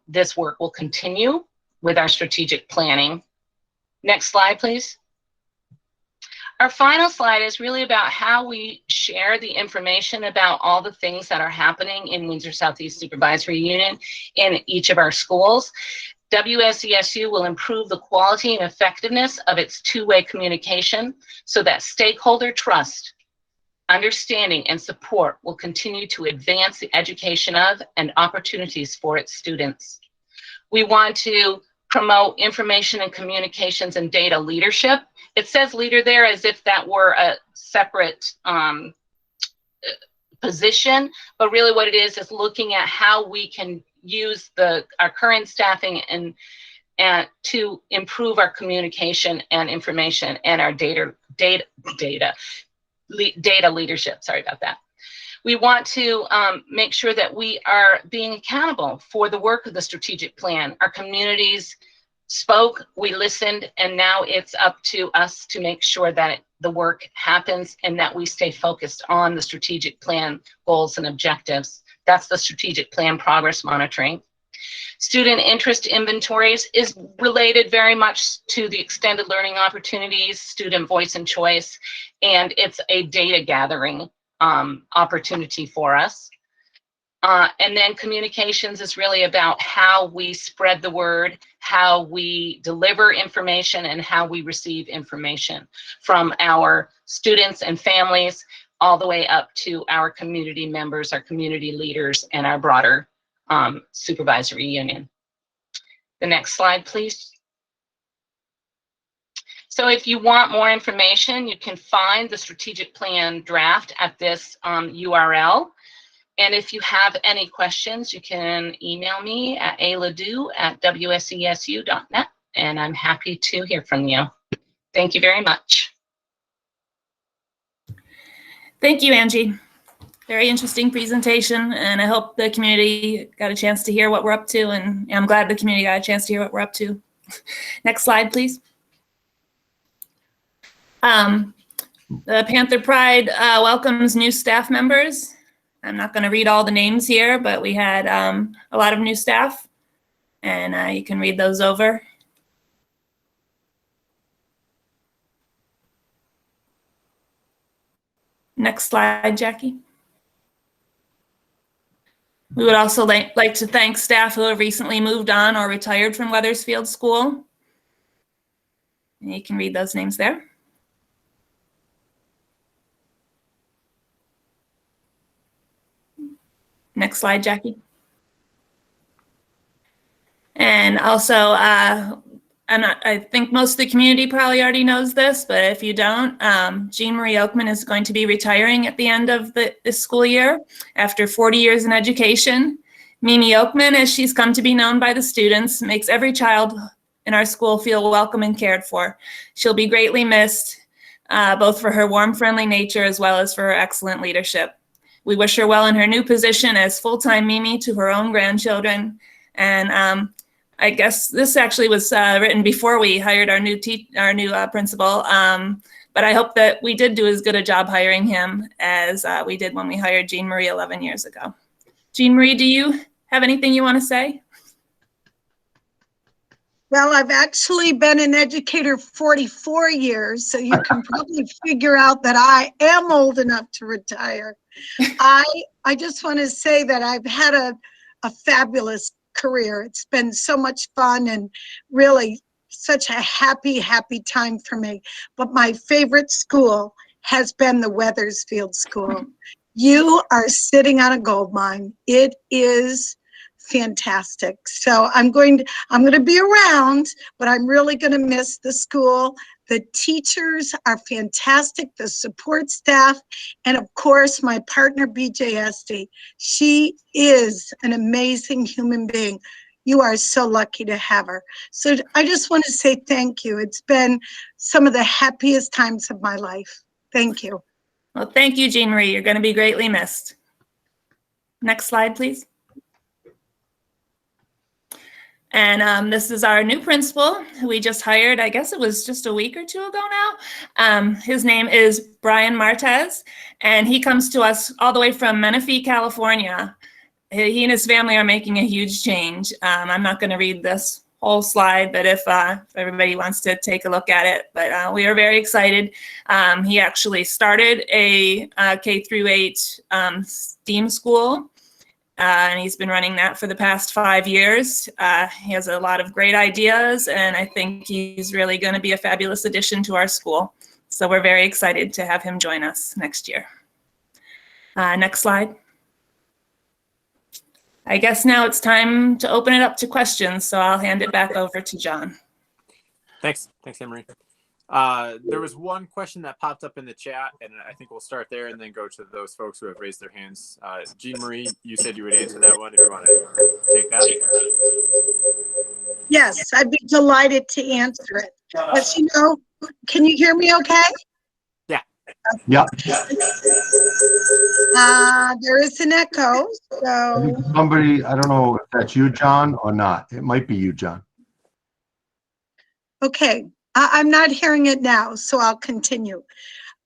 this work will continue with our strategic planning. Next slide, please. Our final slide is really about how we share the information about all the things that are happening in Windsor Southeast Supervisory Union in each of our schools. WSESU will improve the quality and effectiveness of its two-way communication so that stakeholder trust, understanding, and support will continue to advance the education of and opportunities for its students. We want to promote information and communications and data leadership. It says leader there as if that were a separate position, but really what it is looking at how we can use our current staffing and to improve our communication and information and our data leadership. Sorry about that. We want to make sure that we are being accountable for the work of the strategic plan. Our communities spoke, we listened, and now it's up to us to make sure that the work happens and that we stay focused on the strategic plan goals and objectives. That's the strategic plan progress monitoring. Student interest inventories is related very much to the extended learning opportunities, student voice and choice, and it's a data gathering opportunity for us. And then communications is really about how we spread the word, how we deliver information, and how we receive information from our students and families all the way up to our community members, our community leaders, and our broader supervisory union. The next slide, please. So if you want more information, you can find the strategic plan draft at this URL. And if you have any questions, you can email me at aladu@wsesu.net, and I'm happy to hear from you. Thank you very much. Thank you, Angie. Very interesting presentation, and I hope the community got a chance to hear what we're up to, and I'm glad the community got a chance to hear what we're up to. Next slide, please. The Panther Pride welcomes new staff members. I'm not going to read all the names here, but we had a lot of new staff, and you can read those over. Next slide, Jackie. We would also like to thank staff who have recently moved on or retired from Weathersfield School. And you can read those names there. Next slide, Jackie. And also, I think most of the community probably already knows this, but if you don't, Jean Marie Oakman is going to be retiring at the end of this school year after 40 years in education. Mimi Oakman, as she's come to be known by the students, makes every child in our school feel welcome and cared for. She'll be greatly missed, both for her warm, friendly nature as well as for her excellent leadership. We wish her well in her new position as full-time Mimi to her own grandchildren. And I guess this actually was written before we hired our new principal, but I hope that we did do as good a job hiring him as we did when we hired Jean Marie 11 years ago. Jean Marie, do you have anything you want to say? Well, I've actually been an educator 44 years, so you can probably figure out that I am old enough to retire. I just want to say that I've had a fabulous career. It's been so much fun and really such a happy time for me. But my favorite school has been the Weathersfield School. You are sitting on a gold mine. It is fantastic. So I'm going to be around, but I'm really going to miss the school. The teachers are fantastic, the support staff, and of course, my partner, BJ Esty. She is an amazing human being. You are so lucky to have her. So I just want to say thank you. It's been some of the happiest times of my life. Thank you. Well, thank you, Jean Marie. You're going to be greatly missed. Next slide, please. And this is our new principal who we just hired. I guess it was just a week or two ago now. His name is Brian Martez, and he comes to us all the way from Menifee, California. He and his family are making a huge change. I'm not going to read this whole slide, but if everybody wants to take a look at it, but we are very excited. He actually started a K-8 STEAM school. And he's been running that for the past 5 years. He has a lot of great ideas, and I think he's really going to be a fabulous addition to our school. So we're very excited to have him join us next year. Next slide. I guess now it's time to open it up to questions, so I'll hand it back over to John. Thanks, Anne-Marie. There was one question that popped up in the chat, and I think we'll start there and then go to those folks who have raised their hands. Jean Marie, you said you would answer that one if you want to take that. Yes, I'd be delighted to answer it. As you know, can you hear me okay? Yeah. Yeah. There is an echo, so. Somebody, I don't know if that's you, John, or not. It might be you, John. Okay. I'm not hearing it now, so I'll continue.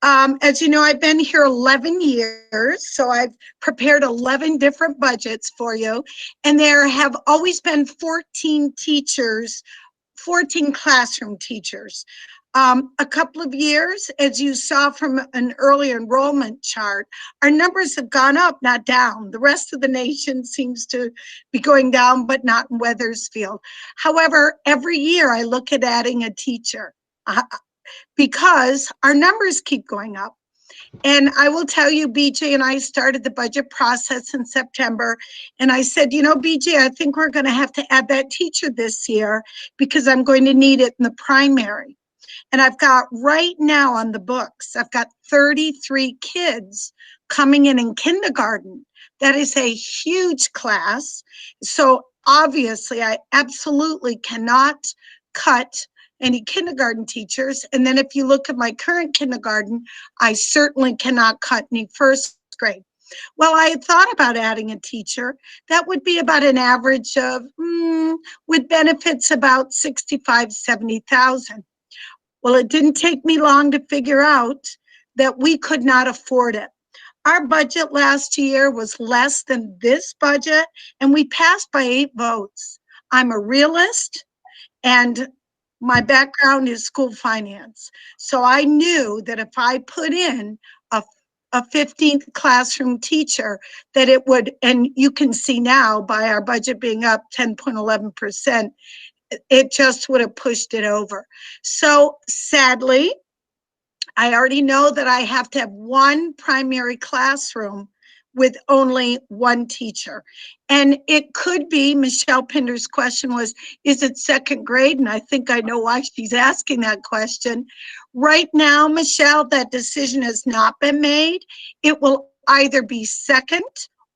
As you know, I've been here 11 years, so I've prepared 11 different budgets for you, and there have always been 14 teachers, 14 classroom teachers. A couple of years, as you saw from an early enrollment chart, our numbers have gone up, not down. The rest of the nation seems to be going down, but not in Weathersfield. However, every year I look at adding a teacher because our numbers keep going up. And I will tell you, BJ and I started the budget process in September, and I said, you know, BJ, I think we're going to have to add that teacher this year because I'm going to need it in the primary. And I've got right now on the books, I've got 33 kids coming in kindergarten. That is a huge class. So obviously, I absolutely cannot cut any kindergarten teachers. And then if you look at my current kindergarten, I certainly cannot cut any first grade. Well, I had thought about adding a teacher. That would be about an average of, with benefits, about 65, 70,000. Well, it didn't take me long to figure out that we could not afford it. Our budget last year was less than this budget, and we passed by 8 votes. I'm a realist, and my background is school finance. So I knew that if I put in a 15th classroom teacher, that it would, and you can see now by our budget being up 10.11%, it just would have pushed it over. So sadly, I already know that I have to have 1 primary classroom with only one teacher. And it could be, Michelle Pinder's question was, is it second grade? And I think I know why she's asking that question. Right now, Michelle, that decision has not been made. It will either be second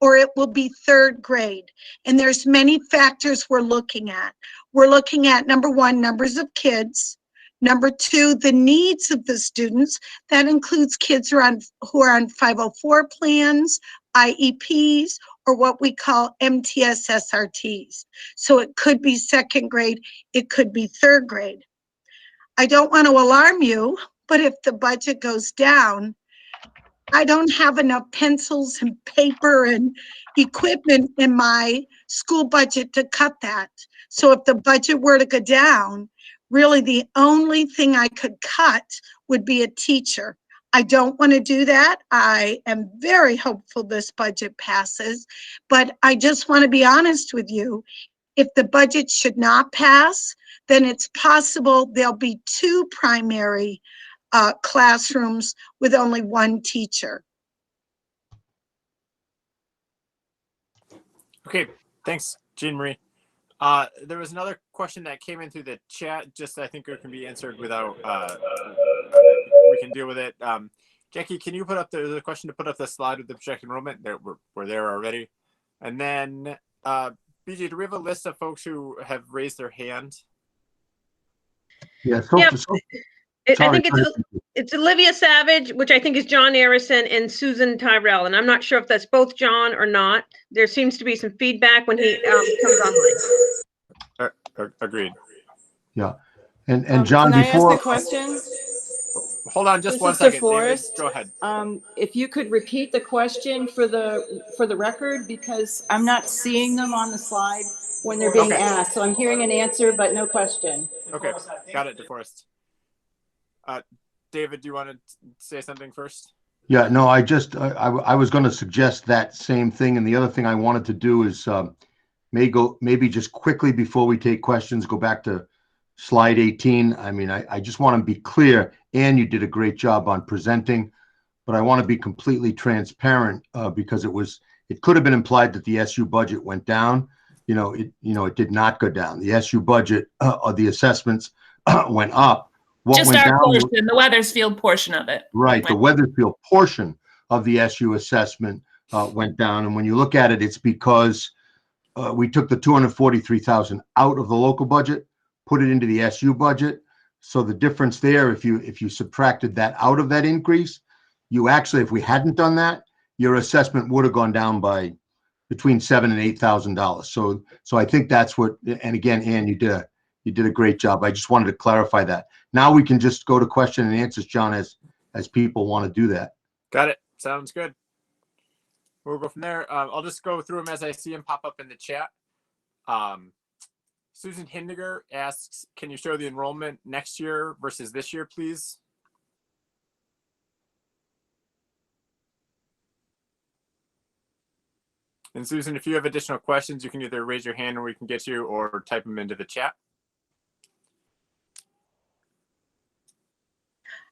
or it will be third grade. And there's many factors we're looking at. We're looking at, number one, numbers of kids. Number two, the needs of the students. That includes kids who are on 504 plans, IEPs, or what we call MTS SRTs. So it could be second grade, it could be third grade. I don't want to alarm you, but if the budget goes down, I don't have enough pencils and paper and equipment in my school budget to cut that. So if the budget were to go down, really the only thing I could cut would be a teacher. I don't want to do that. I am very hopeful this budget passes, but I just want to be honest with you. If the budget should not pass, then it's possible there'll be 2 primary classrooms with only 1 teacher. Okay, thanks, Jean Marie. There was another question that came in through the chat, just I think it can be answered without, we can deal with it. Jackie, can you put up the question to put up the slide with the projected enrollment? We're there already. And then, BJ, do we have a list of folks who have raised their hand? Yeah. I think it's Olivia Savage, which I think is John Arison, and Susan Tyrell. And I'm not sure if that's both John or not. There seems to be some feedback when he comes online. Agreed. Yeah. And John, can before I ask the question? Hold on just This one is second. DeForest. David, go ahead. If you could repeat the question for the record, because I'm not seeing them on the slide when they're being asked. So I'm hearing an answer, but no question. Okay, got it, DeForest. David, do you want to say something first? Yeah, no, I was going to suggest that same thing. And the other thing I wanted to do is maybe just quickly before we take questions, go back to slide 18. I mean, I just want to be clear, and you did a great job on presenting, but I want to be completely transparent because it could have been implied that the SU budget went down. It did not go down. The SU budget or the assessments went up. What Just went our down portion, the Weathersfield portion of it. Right. The Weathersfield portion of the SU assessment went down. And when you look at it, it's because we took the $243,000 out of the local budget, put it into the SU budget. So the difference there, if you subtracted that out of that increase, you actually, if we hadn't done that, your assessment would have gone down by between $7,000 and $8,000. So I think that's what. And again, Ann, you did a great job. I just wanted to clarify that. Now we can just go to question and answers, John, as people want to do that. Got it. Sounds good. We'll go from there. I'll just go through them as I see them pop up in the chat. Susan Hindiger asks, can you show the enrollment next year versus this year, please? And Susan, if you have additional questions, you can either raise your hand and we can get you or type them into the chat.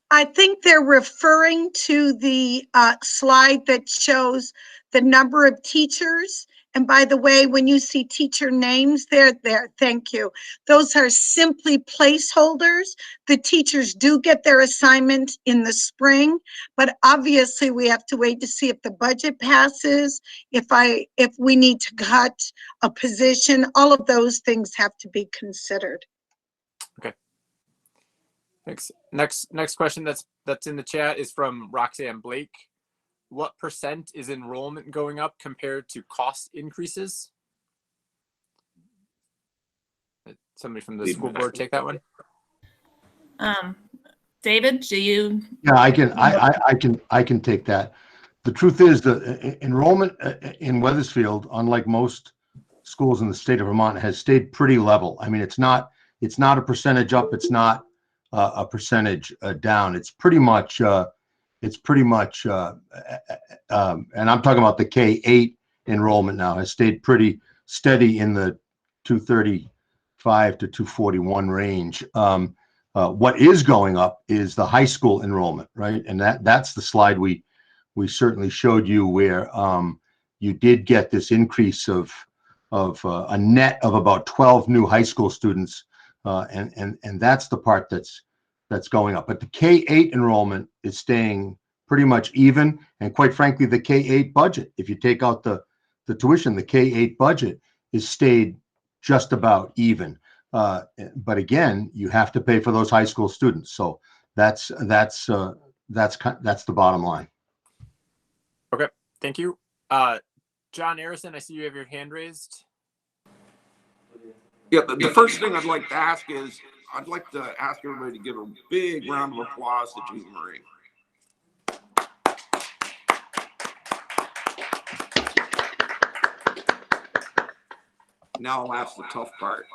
I think they're referring to the slide that shows the number of teachers. And by the way, when you see teacher names, they're there. Thank you. Those are simply placeholders. The teachers do get their assignment in the spring, but obviously we have to wait to see if the budget passes, if we need to cut a position. All of those things have to be considered. Okay. Thanks. Next question that's in the chat is from Roxanne Blake. What % is enrollment going up compared to cost increases? Somebody from the school board take that one. David, do you? Yeah, I can take that. The truth is that enrollment in Weathersfield, unlike most schools in the state of Vermont, has stayed pretty level. I mean, it's not a percentage up. It's not a percentage down. It's pretty much, and I'm talking about the K-8 enrollment now, has stayed pretty steady in the 235 to 241 range. What is going up is the high school enrollment, right? And that's the slide we we certainly showed you where you did get this increase of a net of about 12 new high school students, and that's the part that's going up. But the K-8 enrollment is staying pretty much even, and quite frankly, the K-8 budget, if you take out the tuition, the K-8 budget is stayed just about even. But again, you have to pay for those high school students, so that's the bottom line. Okay, thank you. John Arison, I see you have your hand raised. Yeah, the first thing I'd like to ask is, I'd like to ask everybody to give a big round of applause to Jean Marie. Now I'll ask the tough part.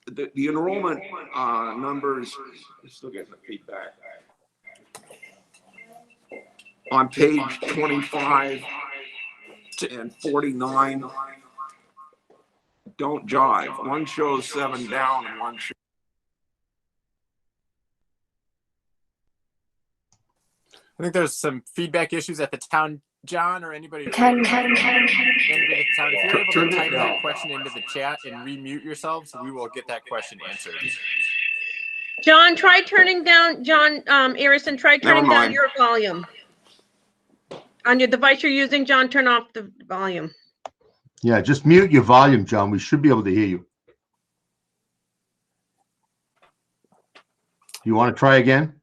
The enrollment numbers, I'm still getting the feedback. On page 25 and 49 don't jive. One shows 7 down and one shows. I think there's some feedback issues at the town, John, or anybody. Anybody at the town, if you're able to type that question into the chat and remute yourselves, we will get that question answered. John, try turning down, Arison, try turning down your volume. On your device you're using, John, turn off the volume. Yeah, just mute your volume, John. We should be able to hear you. You want to try again?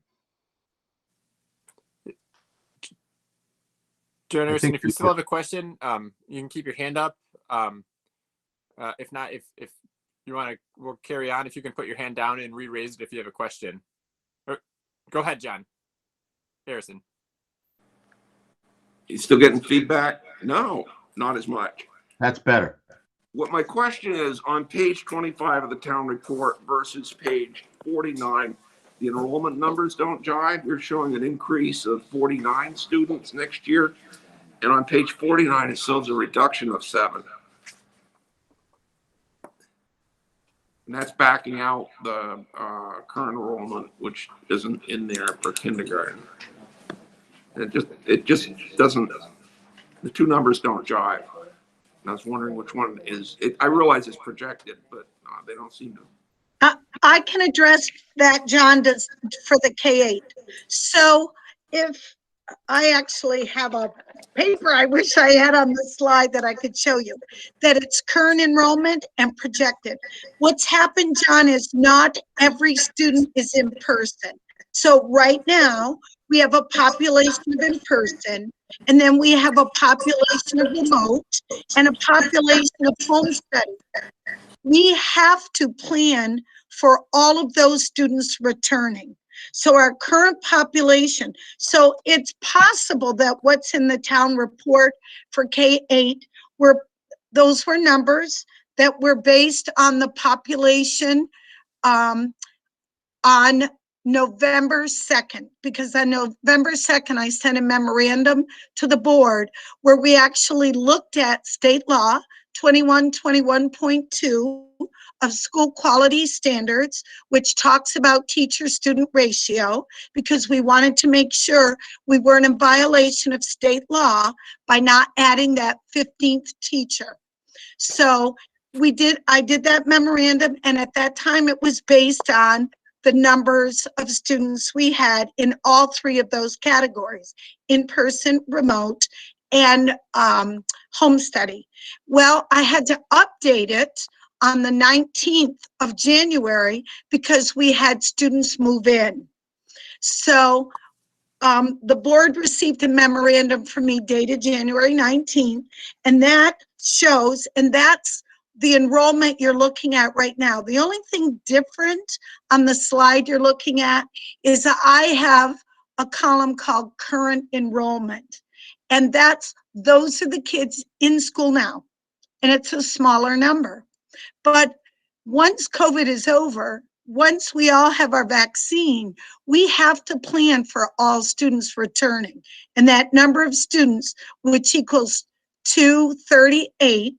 John Arison, if you still have a question, you can keep your hand up. If not, if you want to, we'll carry on. If you can put your hand down and re-raise it if you have a question. Go ahead, John Arison. You still getting feedback? No, not as much. That's better. What my question is, on page 25 of the town report versus page 49, the enrollment numbers don't jive. You're showing an increase of 49 students next year. And on page 49, it shows a reduction of 7. And that's backing out the current enrollment, which isn't in there for kindergarten. It just doesn't, the two numbers don't jive. And I was wondering which one is, I realize it's projected, but they don't seem to. I can address that, John, for the K-8. So if I actually have a paper I wish I had on the slide that I could show you, that it's current enrollment and projected. What's happened, John, is not every student is in person. So right now, we have a population of in person, and then we have a population of remote, and a population of home study. We have to plan for all of those students returning. So our current population, so it's possible that what's in the town report for K-8 those were numbers that were based on the population on November 2nd, because on November 2nd, I sent a memorandum to the board where we actually looked at state law 2121.2 of school quality standards, which talks about teacher-student ratio, because we wanted to make sure we weren't in violation of state law by not adding that 15th teacher. So I did that memorandum, and at that time it was based on the numbers of students we had in all 3 of those categories: in-person, remote, and home study. Well, I had to update it on the 19th of January because we had students move in. So the board received a memorandum from me dated January 19th, and that shows, and that's the enrollment you're looking at right now. The only thing different on the slide you're looking at is that I have a column called current enrollment, and those are the kids in school now, and it's a smaller number. But once COVID is over, once we all have our vaccine, we have to plan for all students returning. And that number of students, which equals 238,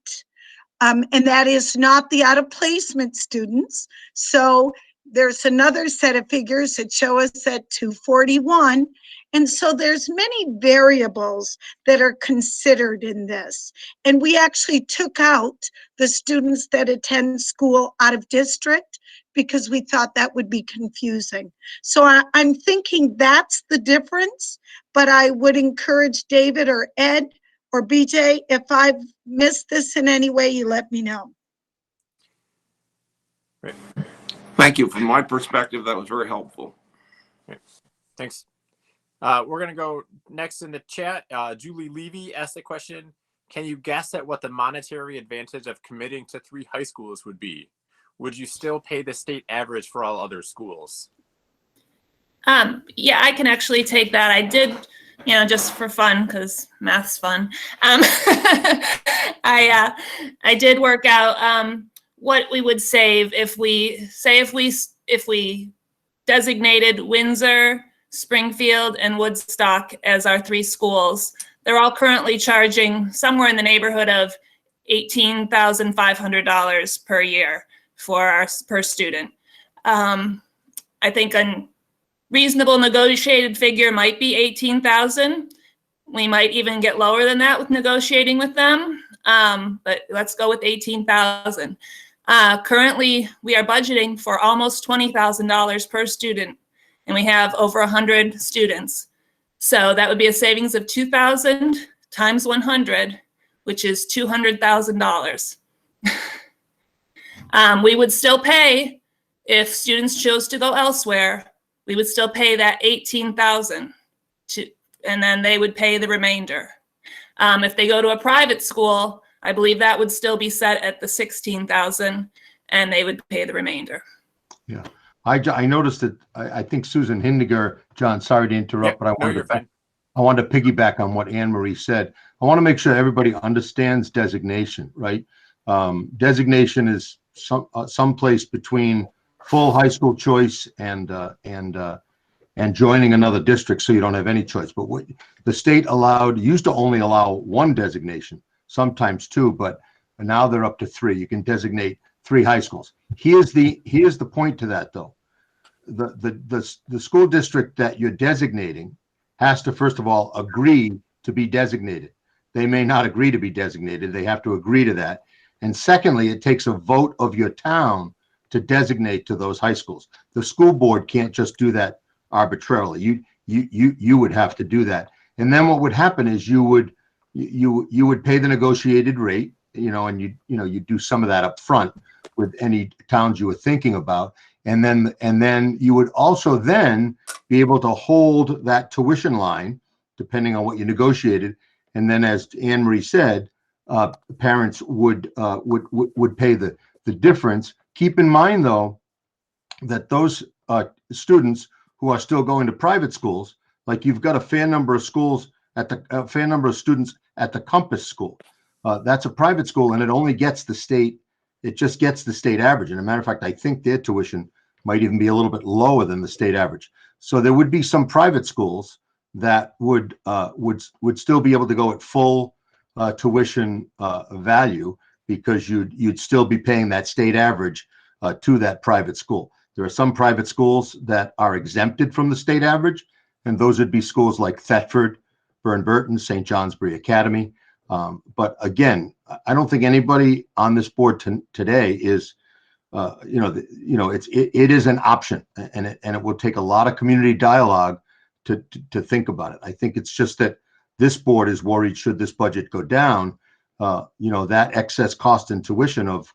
and that is not the out-of-placement students. So there's another set of figures that show us at 241. And so there's many variables that are considered in this. And we actually took out the students that attend school out of district because we thought that would be confusing. So I'm thinking that's the difference, but I would encourage David or Ed or BJ, if I've missed this in any way, you let me know. Great. Thank you. From my perspective, that was very helpful. Great. Thanks. We're going to go next in the chat. Julie Levy asked the question, can you guess at what the monetary advantage of committing to 3 high schools would be? Would you still pay the state average for all other schools? Yeah, I can actually take that. I did, just for fun, because math's fun. I did work out what we would save if we designated Windsor, Springfield, and Woodstock as our 3 schools. They're all currently charging somewhere in the neighborhood of $18,500 per year per student. I think a reasonable negotiated figure might be $18,000. We might even get lower than that with negotiating with them, but let's go with $18,000. Currently, we are budgeting for almost $20,000 per student, and we have over 100 students. So that would be a savings of $2,000 times 100, which is $200,000. We would still pay, if students chose to go elsewhere, we would still pay that $18,000 and then they would pay the remainder. If they go to a private school, I believe that would still be set at the $16,000 and they would pay the remainder. Yeah, I noticed that. I think Susan Hindiger, John, sorry to interrupt, but I wanted to piggyback on what Anne Marie said. I want to make sure everybody understands designation, right? Designation is some place between full high school choice and joining another district, so you don't have any choice. But what the state used to only allow 1 designation, sometimes 2, but now they're up to 3. You can designate 3 high schools. Here's the point to that, though. The school district that you're designating has to, first of all, agree to be designated. They may not agree to be designated. They have to agree to that. And secondly, it takes a vote of your town to designate to those high schools. The school board can't just do that arbitrarily. You would have to do that. And then what would happen is you would pay the negotiated rate, and you do some of that up front with any towns you were thinking about. And then you would also then be able to hold that tuition line, depending on what you negotiated. And then, as Anne Marie said, parents would pay the difference. Keep in mind, though, that those students who are still going to private schools, like you've got a fair number of students at the Compass School. That's a private school, and it only gets the state. It just gets the state average. And as a matter of fact, I think their tuition might even be a little bit lower than the state average. So there would be some private schools that would still be able to go at full tuition value, because you'd still be paying that state average to that private school. There are some private schools that are exempted from the state average, and those would be schools like Thetford, Burton, St. Johnsbury Academy. But again, I don't think anybody on this board today is, it is an option, and it will take a lot of community dialogue to think about it. I think it's just that this board is worried, should this budget go down, that excess cost in tuition of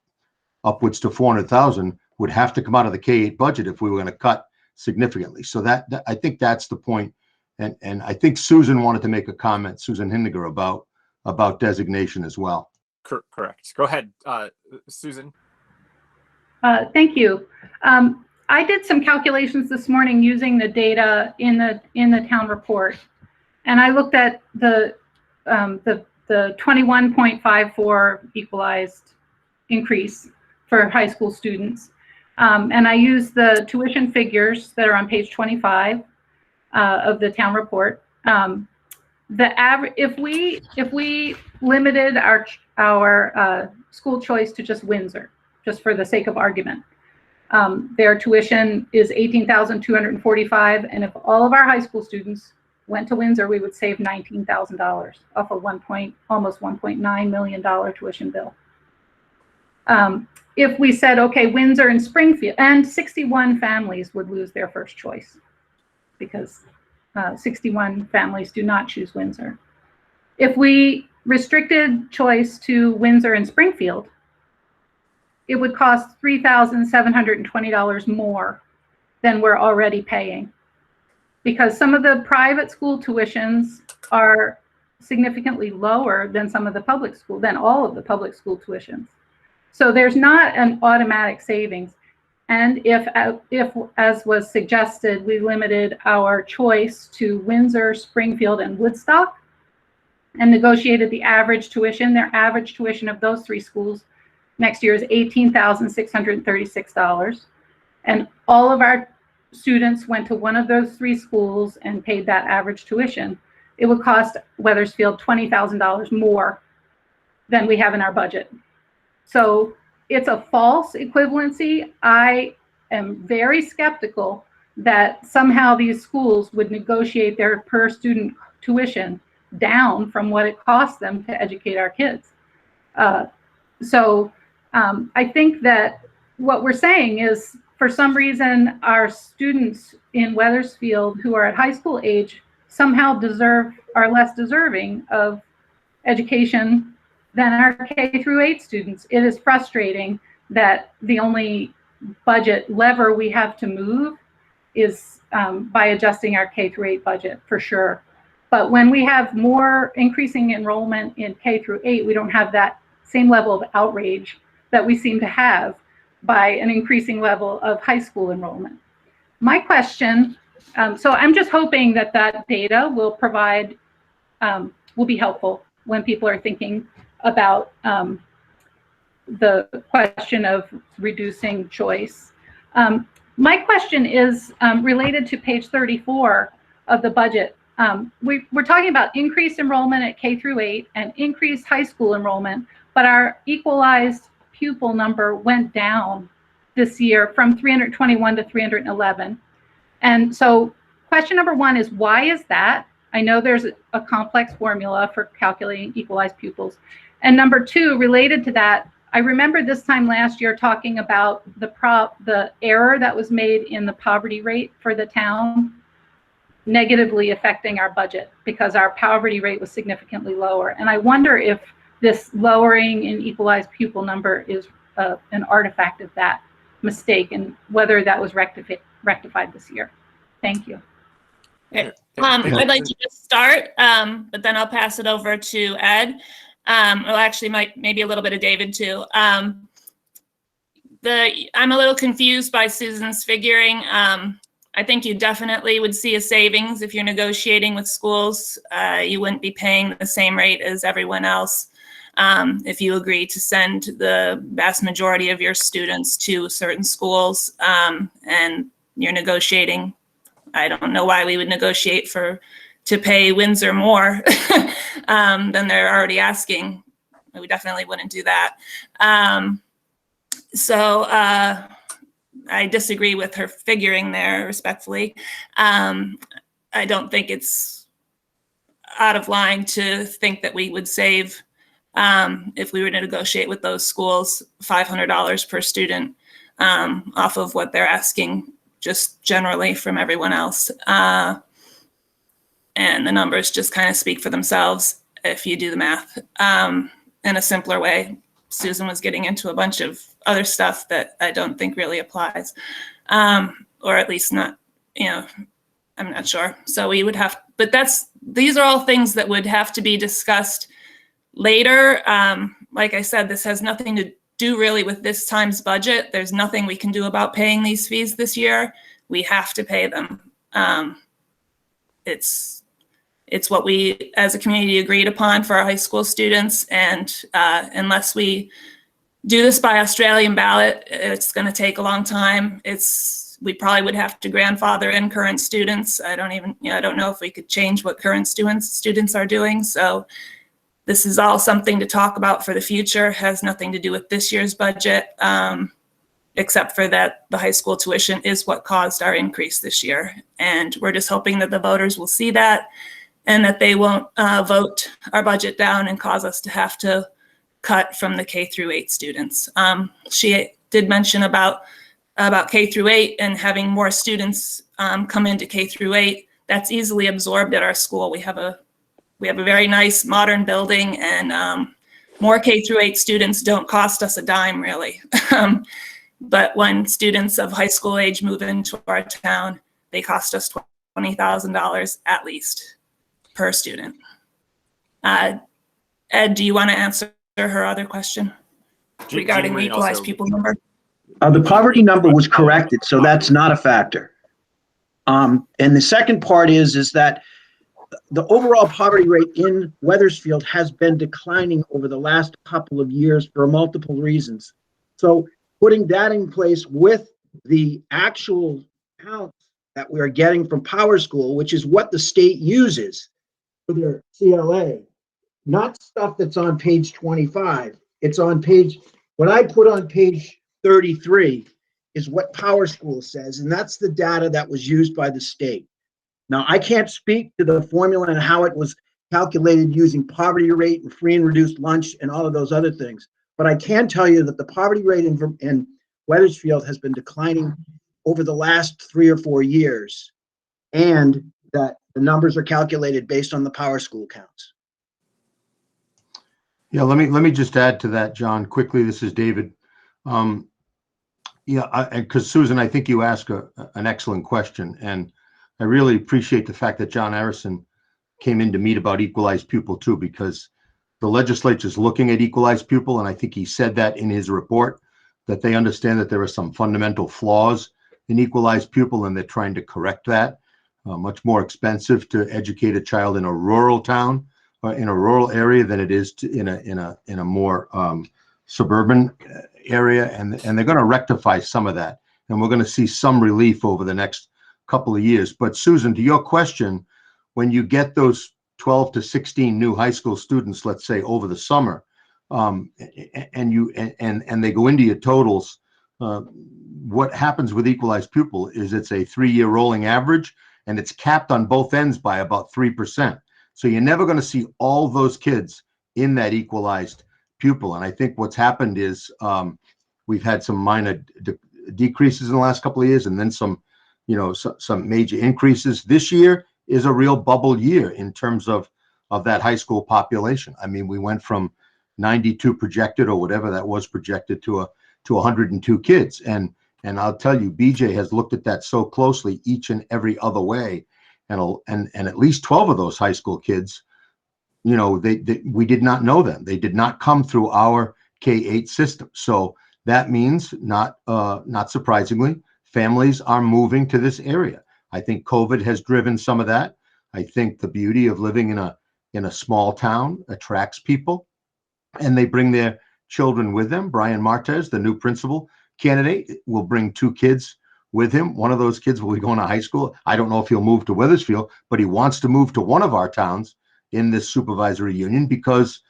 upwards to $400,000 would have to come out of the K-8 budget if we were going to cut significantly. So that I think that's the point. And I think Susan wanted to make a comment, Susan Hindiger, about designation as well. Correct. Go ahead, Susan. Thank you. I did some calculations this morning using the data in the town report, and I looked at the 21.54 equalized increase for high school students, and I used the tuition figures that are on page 25 of the town report. The average, if we limited our school choice to just Windsor, just for the sake of argument, Their tuition is $18,245, and if all of our high school students went to Windsor, we would save $19,000 off a almost $1.9 million tuition bill. If we said, okay, Windsor and Springfield, and 61 families would lose their first choice because 61 families do not choose Windsor. If we restricted choice to Windsor and Springfield, it would cost $3,720 more than we're already paying, because some of the private school tuitions are significantly lower than some of the public school, than all of the public school tuitions. So there's not an automatic savings. And if, as was suggested, we limited our choice to Windsor, Springfield, and Woodstock, and negotiated the average tuition, their average tuition of those three schools next year is $18,636. And all of our students went to one of those three schools and paid that average tuition, it would cost Weathersfield $20,000 more than we have in our budget. So it's a false equivalency. I am very skeptical that somehow these schools would negotiate their per student tuition down from what it costs them to educate our kids. I think that what we're saying is, for some reason, our students in Weathersfield who are at high school age somehow are less deserving of education than our K-8 students. It is frustrating that the only budget lever we have to move is by adjusting our K-8 budget, for sure. But when we have more increasing enrollment in K-8, we don't have that same level of outrage that we seem to have by an increasing level of high school enrollment. My question, so I'm just hoping that that data will provide, will be helpful when people are thinking about the question of reducing choice. My question is related to page 34 of the budget. We're talking about increased enrollment at K-8 and increased high school enrollment, but our equalized pupil number went down this year from 321 to 311. And so question number one is, why is that? I know there's a complex formula for calculating equalized pupils. And number two, related to that, I remember this time last year talking about the error that was made in the poverty rate for the town negatively affecting our budget because our poverty rate was significantly lower. And I wonder if this lowering in equalized pupil number is an artifact of that mistake and whether that was rectified this year. Thank you. Okay. I'd like to just start, but then I'll pass it over to Ed. Well, actually, maybe a little bit of David too. I'm a little confused by Susan's figuring. I think you definitely would see a savings if you're negotiating with schools. You wouldn't be paying the same rate as everyone else if you agree to send the vast majority of your students to certain schools and you're negotiating. I don't know why we would negotiate to pay Windsor more than they're already asking. We definitely wouldn't do that. I disagree with her figuring there, respectfully. I don't think it's out of line to think that we would save, if we were to negotiate with those schools, $500 per student off of what they're asking just generally from everyone else. And the numbers just kind of speak for themselves if you do the math in a simpler way. Susan was getting into a bunch of other stuff that I don't think really applies, or at least not, I'm not sure. So we would have, but these are all things that would have to be discussed later. Like I said, this has nothing to do really with this time's budget. There's nothing we can do about paying these fees this year. We have to pay them. It's what we as a community agreed upon for our high school students. And unless we do this by Australian ballot, it's going to take a long time. We probably would have to grandfather in current students. I don't know if we could change what current students are doing. So this is all something to talk about for the future. Has nothing to do with this year's budget. except for that the high school tuition is what caused our increase this year. And we're just hoping that the voters will see that and that they won't vote our budget down and cause us to have to cut from the K through 8 students. She did mention about K through 8 and having more students come into K through 8. That's easily absorbed at our school. We have a very nice modern building, and more K through 8 students don't cost us a dime, really. But when students of high school age move into our town, they cost us $20,000 at least per student. Ed, do you want to answer her other question regarding the equalized pupil number? The poverty number was corrected, so that's not a factor. And the second part is that the overall poverty rate in Weathersfield has been declining over the last couple of years for multiple reasons. So putting that in place with the actual counts that we are getting from Power School, which is what the state uses for their CLA, not stuff that's on page 25. It's on page, what I put on page 33 is what Power School says, and that's the data that was used by the state. Now, I can't speak to the formula and how it was calculated using poverty rate and free and reduced lunch and all of those other things, but I can tell you that the poverty rate in Weathersfield has been declining over the last 3 or 4 years, and that the numbers are calculated based on the Power School counts. Yeah, let me just add to that, John, quickly. This is David. Because Susan, I think you asked an excellent question, and I really appreciate the fact that John Arison came in to meet about equalized pupil too, because the legislature is looking at equalized pupil, and I think he said that in his report, that they understand that there are some fundamental flaws in equalized pupil, and they're trying to correct that. Much more expensive to educate a child in a rural town or in a rural area than it is in a more suburban area, and they're going to rectify some of that, and we're going to see some relief over the next couple of years. But Susan, to your question, when you get those 12 to 16 new high school students, let's say over the summer, and they go into your totals, what happens with equalized pupil is it's a 3-year rolling average, and it's capped on both ends by about 3%. So you're never going to see all those kids in that equalized pupil. And I think what's happened is we've had some minor decreases in the last couple of years, and then some major increases. This year is a real bubble year in terms of that high school population. I mean, we went from 92 projected, or whatever that was projected, to 102 kids. And I'll tell you, BJ has looked at that so closely each and every other way, and at least 12 of those high school kids, we did not know them. They did not come through our K-8 system. So that means, not surprisingly, families are moving to this area. I think COVID has driven some of that. I think the beauty of living in a small town attracts people, and they bring their children with them. Brian Martez, the new principal candidate, will bring 2 kids with him. One of those kids will be going to high school. I don't know if he'll move to Weathersfield, but he wants to move to one of our towns in this supervisory union because,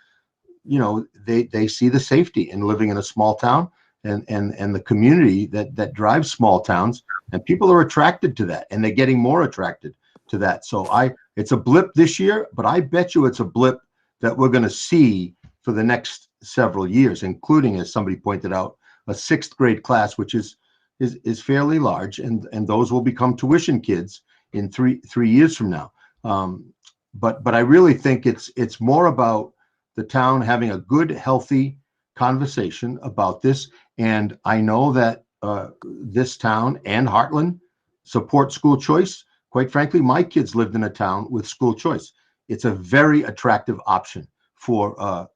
they see the safety in living in a small town, and the community that drives small towns, and people are attracted to that, and they're getting more attracted to that. So it's a blip this year, but I bet you it's a blip that we're going to see for the next several years, including, as somebody pointed out, a 6th grade class, which is fairly large, and those will become tuition kids in three years from now. But I really think it's more about the town having a good, healthy conversation about this. And I know that this town and Heartland support school choice. Quite frankly, my kids lived in a town with school choice. It's a very attractive option for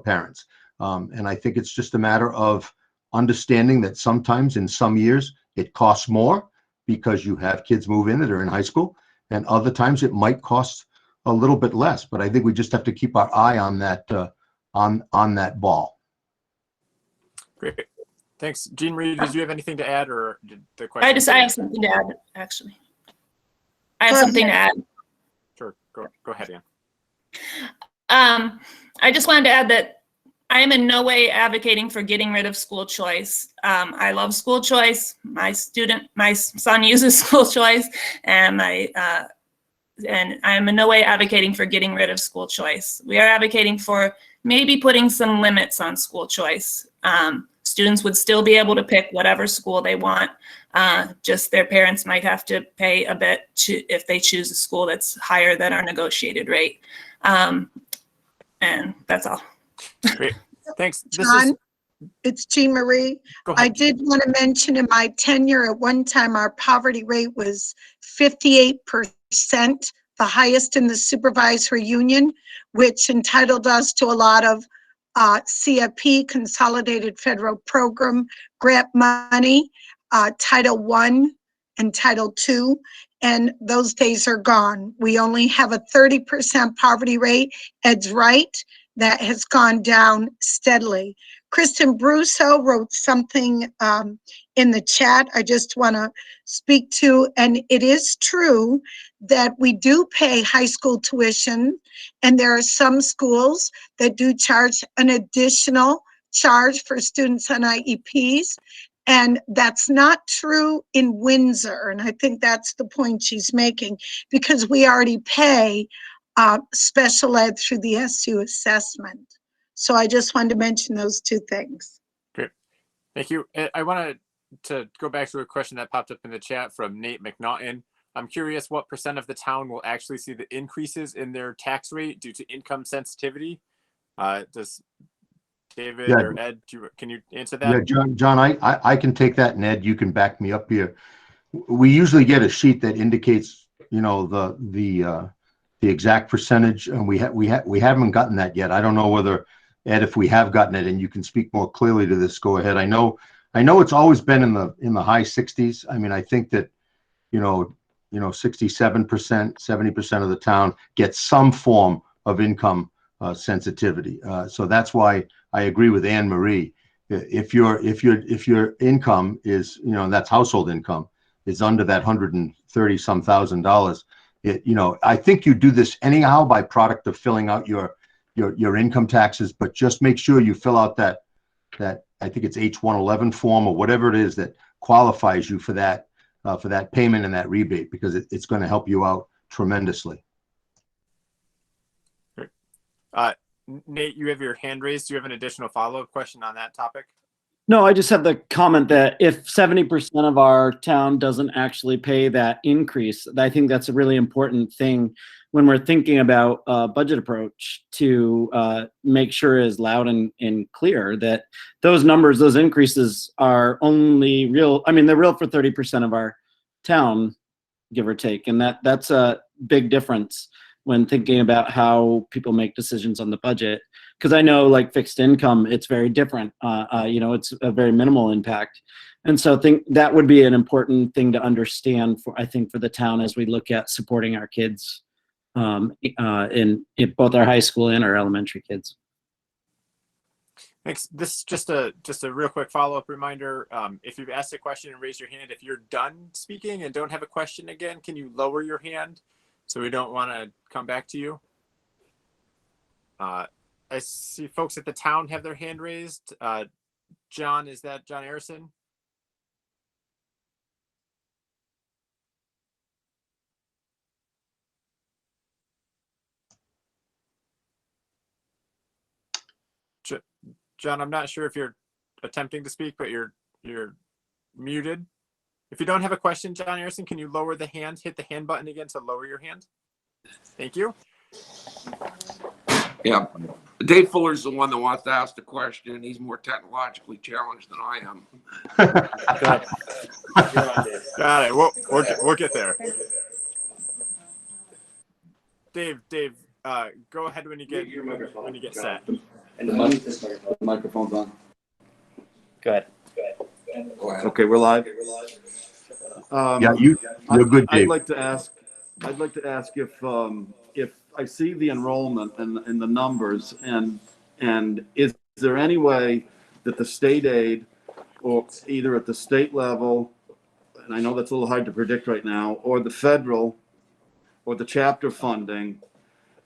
parents. And I think it's just a matter of understanding that sometimes in some years it costs more because you have kids move in that are in high school, and other times it might cost a little bit less. But I think we just have to keep our eye on that on that ball. Great. Thanks. Jean Marie, did you have anything to add, or did the question? I have something to add, actually. I have something to add. Sure. Go ahead, Ann. I just wanted to add that I am in no way advocating for getting rid of school choice. I love school choice. My son uses school choice, and I'm in no way advocating for getting rid of school choice. We are advocating for maybe putting some limits on school choice. Students would still be able to pick whatever school they want. Just their parents might have to pay a bit if they choose a school that's higher than our negotiated rate. And that's all. Great, thanks. John, it's Jean Marie. I did want to mention in my tenure at one time, our poverty rate was 58%, the highest in the supervisory union, which entitled us to a lot of CFP, Consolidated Federal Program grant money, Title I and Title II, and those days are gone. We only have a 30% poverty rate. Ed's right, that has gone down steadily. Kristen Brusso wrote something in the chat I just want to speak to, and it is true that we do pay high school tuition, and there are some schools that do charge an additional charge for students on IEPs, and that's not true in Windsor, and I think that's the point she's making, because we already pay special ed through the SU assessment. So I just wanted to mention those two things. Great, thank you. I wanted to go back to a question that popped up in the chat from Nate McNaughton. I'm curious what % of the town will actually see the increases in their tax rate due to income sensitivity. Does David or Ed, can you answer that? Yeah, John, I can take that, and Ed, you can back me up here. We usually get a sheet that indicates, the exact percentage, and we haven't gotten that yet. I don't know whether, Ed, if we have gotten it, and you can speak more clearly to this, go ahead. I know it's always been in the high 60s. I mean, I think that 67%, 70% of the town gets some form of income sensitivity. So that's why I agree with Anne Marie. If your income is, and that's household income, is under that $130-some thousand, I think you do this anyhow by product of filling out your income taxes, but just make sure you fill out that I think it's H-111 form or whatever it is that qualifies you for that payment and that rebate, because it's going to help you out tremendously. Great. Nate, you have your hand raised. Do you have an additional follow-up question on that topic? No, I just have the comment that if 70% of our town doesn't actually pay that increase, I think that's a really important thing when we're thinking about a budget approach to make sure is loud and clear that those numbers, those increases are only real. I mean, they're real for 30% of our town, give or take. And that's a big difference when thinking about how people make decisions on the budget. Because I know, like fixed income, it's very different. It's a very minimal impact. And so I think that would be an important thing to understand for the town as we look at supporting our kids in both our high school and our elementary kids. Thanks. This is just a real quick follow-up reminder. If you've asked a question and raised your hand, if you're done speaking and don't have a question again, can you lower your hand so we don't want to come back to you? I see folks at the town have their hand raised. John, is that John Arison? John, I'm not sure if you're attempting to speak, but you're muted. If you don't have a question, John Arison, can you lower the hand, hit the hand button again to lower your hand? Thank you. Yeah, Dave Fuller's the one that wants to ask the question. He's more technologically challenged than I am. Got it. We'll get there. Dave, go ahead when you get set. And the microphone's on. Go ahead. Okay, we're live. Yeah, you're good, Dave. I'd like to ask if I see the enrollment and the numbers, and is there any way that the state aid, or either at the state level, and I know that's a little hard to predict right now, or the federal or the chapter funding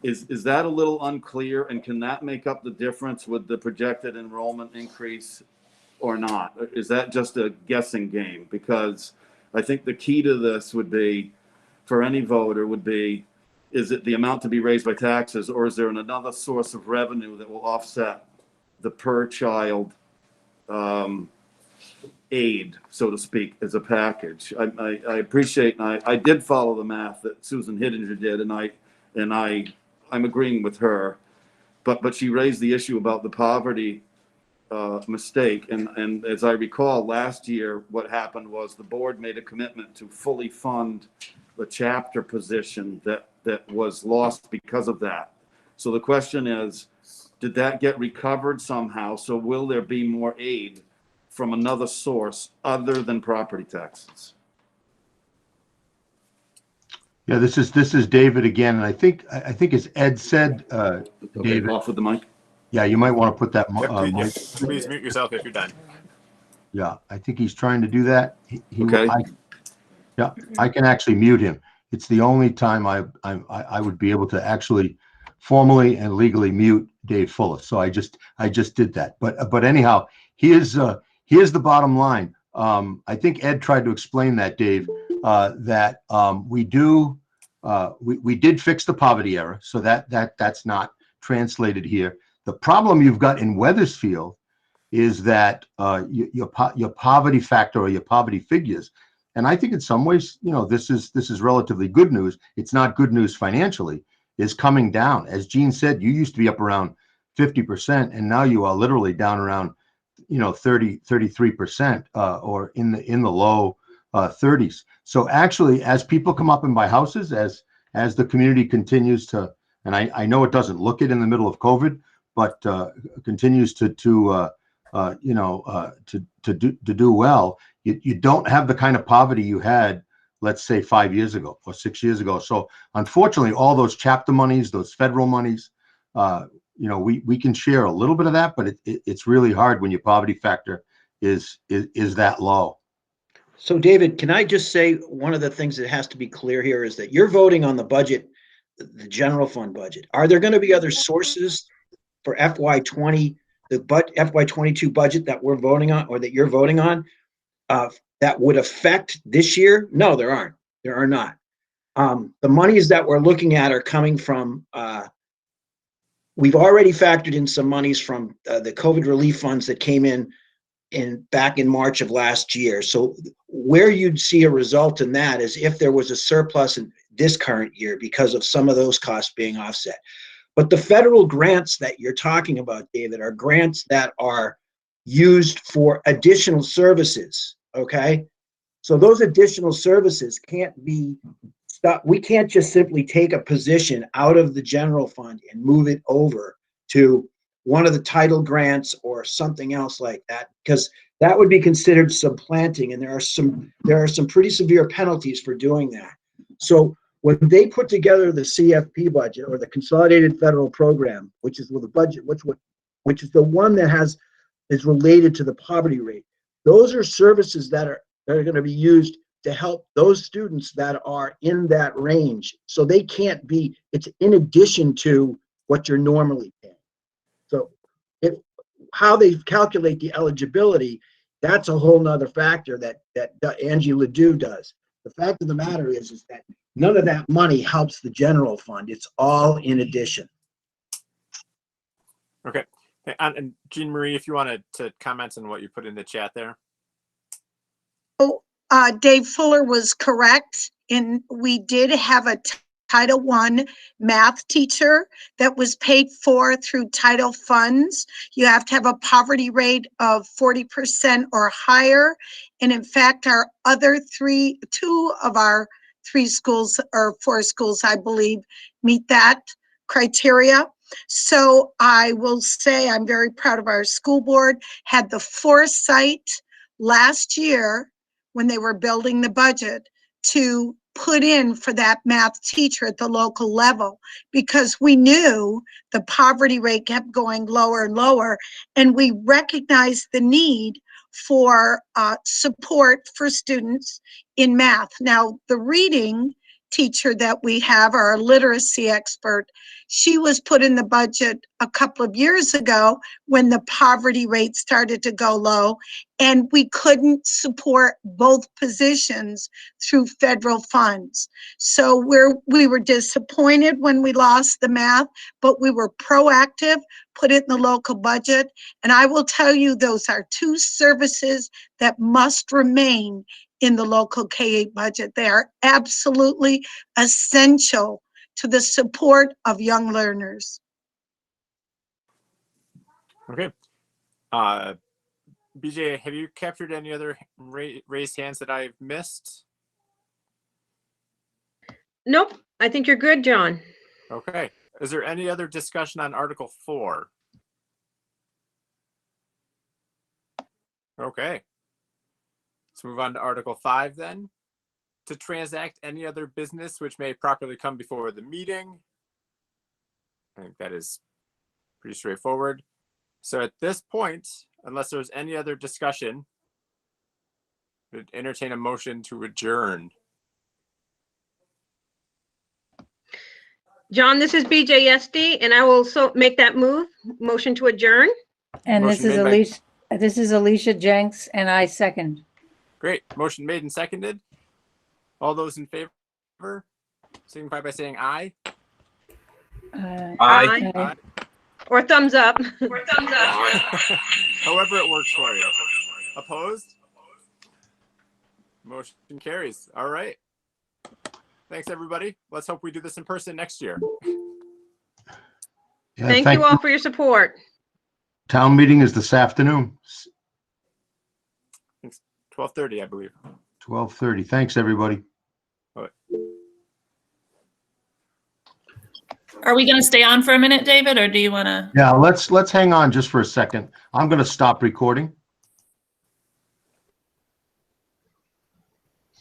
Is that a little unclear, and can that make up the difference with the projected enrollment increase or not? Is that just a guessing game? Because I think the key to this would be, for any voter, would be, is it the amount to be raised by taxes, or is there another source of revenue that will offset the per child aid, so to speak, as a package? I appreciate, and I did follow the math that Susan Hittinger did, and I'm agreeing with her, but she raised the issue about the poverty mistake, and as I recall, last year what happened was the board made a commitment to fully fund the chapter position that was lost because of that. So the question is, did that get recovered somehow? So will there be more aid from another source other than property taxes? Yeah, this is David again, and I think as Ed said, David, off with the mic. Yeah, you might want to put that mic. Please mute yourself if you're done. Yeah, I think he's trying to do that. Okay. I can actually mute him. It's the only time I would be able to actually formally and legally mute Dave Fuller. So I just did that. But anyhow, here's the bottom line. I think Ed tried to explain that, Dave, that we did fix the poverty error, so that's not translated here. The problem you've got in Weathersfield is that your poverty factor, or your poverty figures, and I think in some ways, this is relatively good news. It's not good news financially, is coming down. As Gene said, you used to be up around 50%, and now you are literally down around 33%, or in the low 30s. So actually, as people come up and buy houses, as the community continues to, and I know it doesn't look it in the middle of COVID, but continues to do well, you don't have the kind of poverty you had, let's say 5 years ago or 6 years ago. So unfortunately, all those chapter monies, those federal monies, we can share a little bit of that, but it's really hard when your poverty factor is that low. So David, can I just say, one of the things that has to be clear here is that you're voting on the budget, the general fund budget. Are there going to be other sources for FY20, the FY22 budget that we're voting on, or that you're voting on, that would affect this year? No, there aren't. There are not. The monies that we're looking at are coming from, we've already factored in some monies from the COVID relief funds that came in back in March of last year. So where you'd see a result in that is if there was a surplus in this current year because of some of those costs being offset. But the federal grants that you're talking about, David, are grants that are used for additional services, okay? So those additional services can't be stopped. We can't just simply take a position out of the general fund and move it over to one of the title grants or something else like that, because that would be considered supplanting, and there are some pretty severe penalties for doing that. So when they put together the CFP budget, or the Consolidated Federal Program, which is with the budget, which is the one that is related to the poverty rate, those are services that are going to be used to help those students that are in that range. So they can't be, it's in addition to what you're normally paying. So how they calculate the eligibility, that's a whole nother factor that Angie Ledoux does. The fact of the matter is that none of that money helps the general fund. It's all in addition. Okay. And Jean Marie, if you wanted to comment on what you put in the chat there. Oh, Dave Fuller was correct. We did have a Title I math teacher that was paid for through title funds. You have to have a poverty rate of 40% or higher. And in fact, our other two of our 3 schools or 4 schools, I believe, meet that criteria. So I will say I'm very proud of our school board, had the foresight last year when they were building the budget to put in for that math teacher at the local level, because we knew the poverty rate kept going lower and lower, and we recognized the need for support for students in math. Now, the reading teacher that we have, our literacy expert, she was put in the budget a couple of years ago when the poverty rate started to go low, and we couldn't support both positions through federal funds. So we were disappointed when we lost the math, but we were proactive, put it in the local budget. And I will tell you, those are two services that must remain in the local K-8 budget. They are absolutely essential to the support of young learners. Okay. BJ, have you captured any other raised hands that I've missed? Nope, I think you're good, John. Okay. Is there any other discussion on Article 4? Okay. Let's move on to Article 5 then. To transact any other business which may properly come before the meeting. I think that is pretty straightforward. So at this point, unless there's any other discussion, I would entertain a motion to adjourn. John, this is BJSD, and I will so make that motion to adjourn. And this Motion is made by- Alicia, this is Alicia Jenks, and I second. Great. Motion made and seconded. All those in favor, signify by saying aye. Aye. Or thumbs up. However it works for you. Opposed? Motion carries. All right. Thanks, everybody. Let's hope we do this in person next year. Yeah, Thank you all for your support. Town meeting is this afternoon, 12:30, I believe. 12:30. Thanks, everybody. Are we going to stay on for a minute, David, or do you want to? Yeah, let's hang on just for a second. I'm going to stop recording.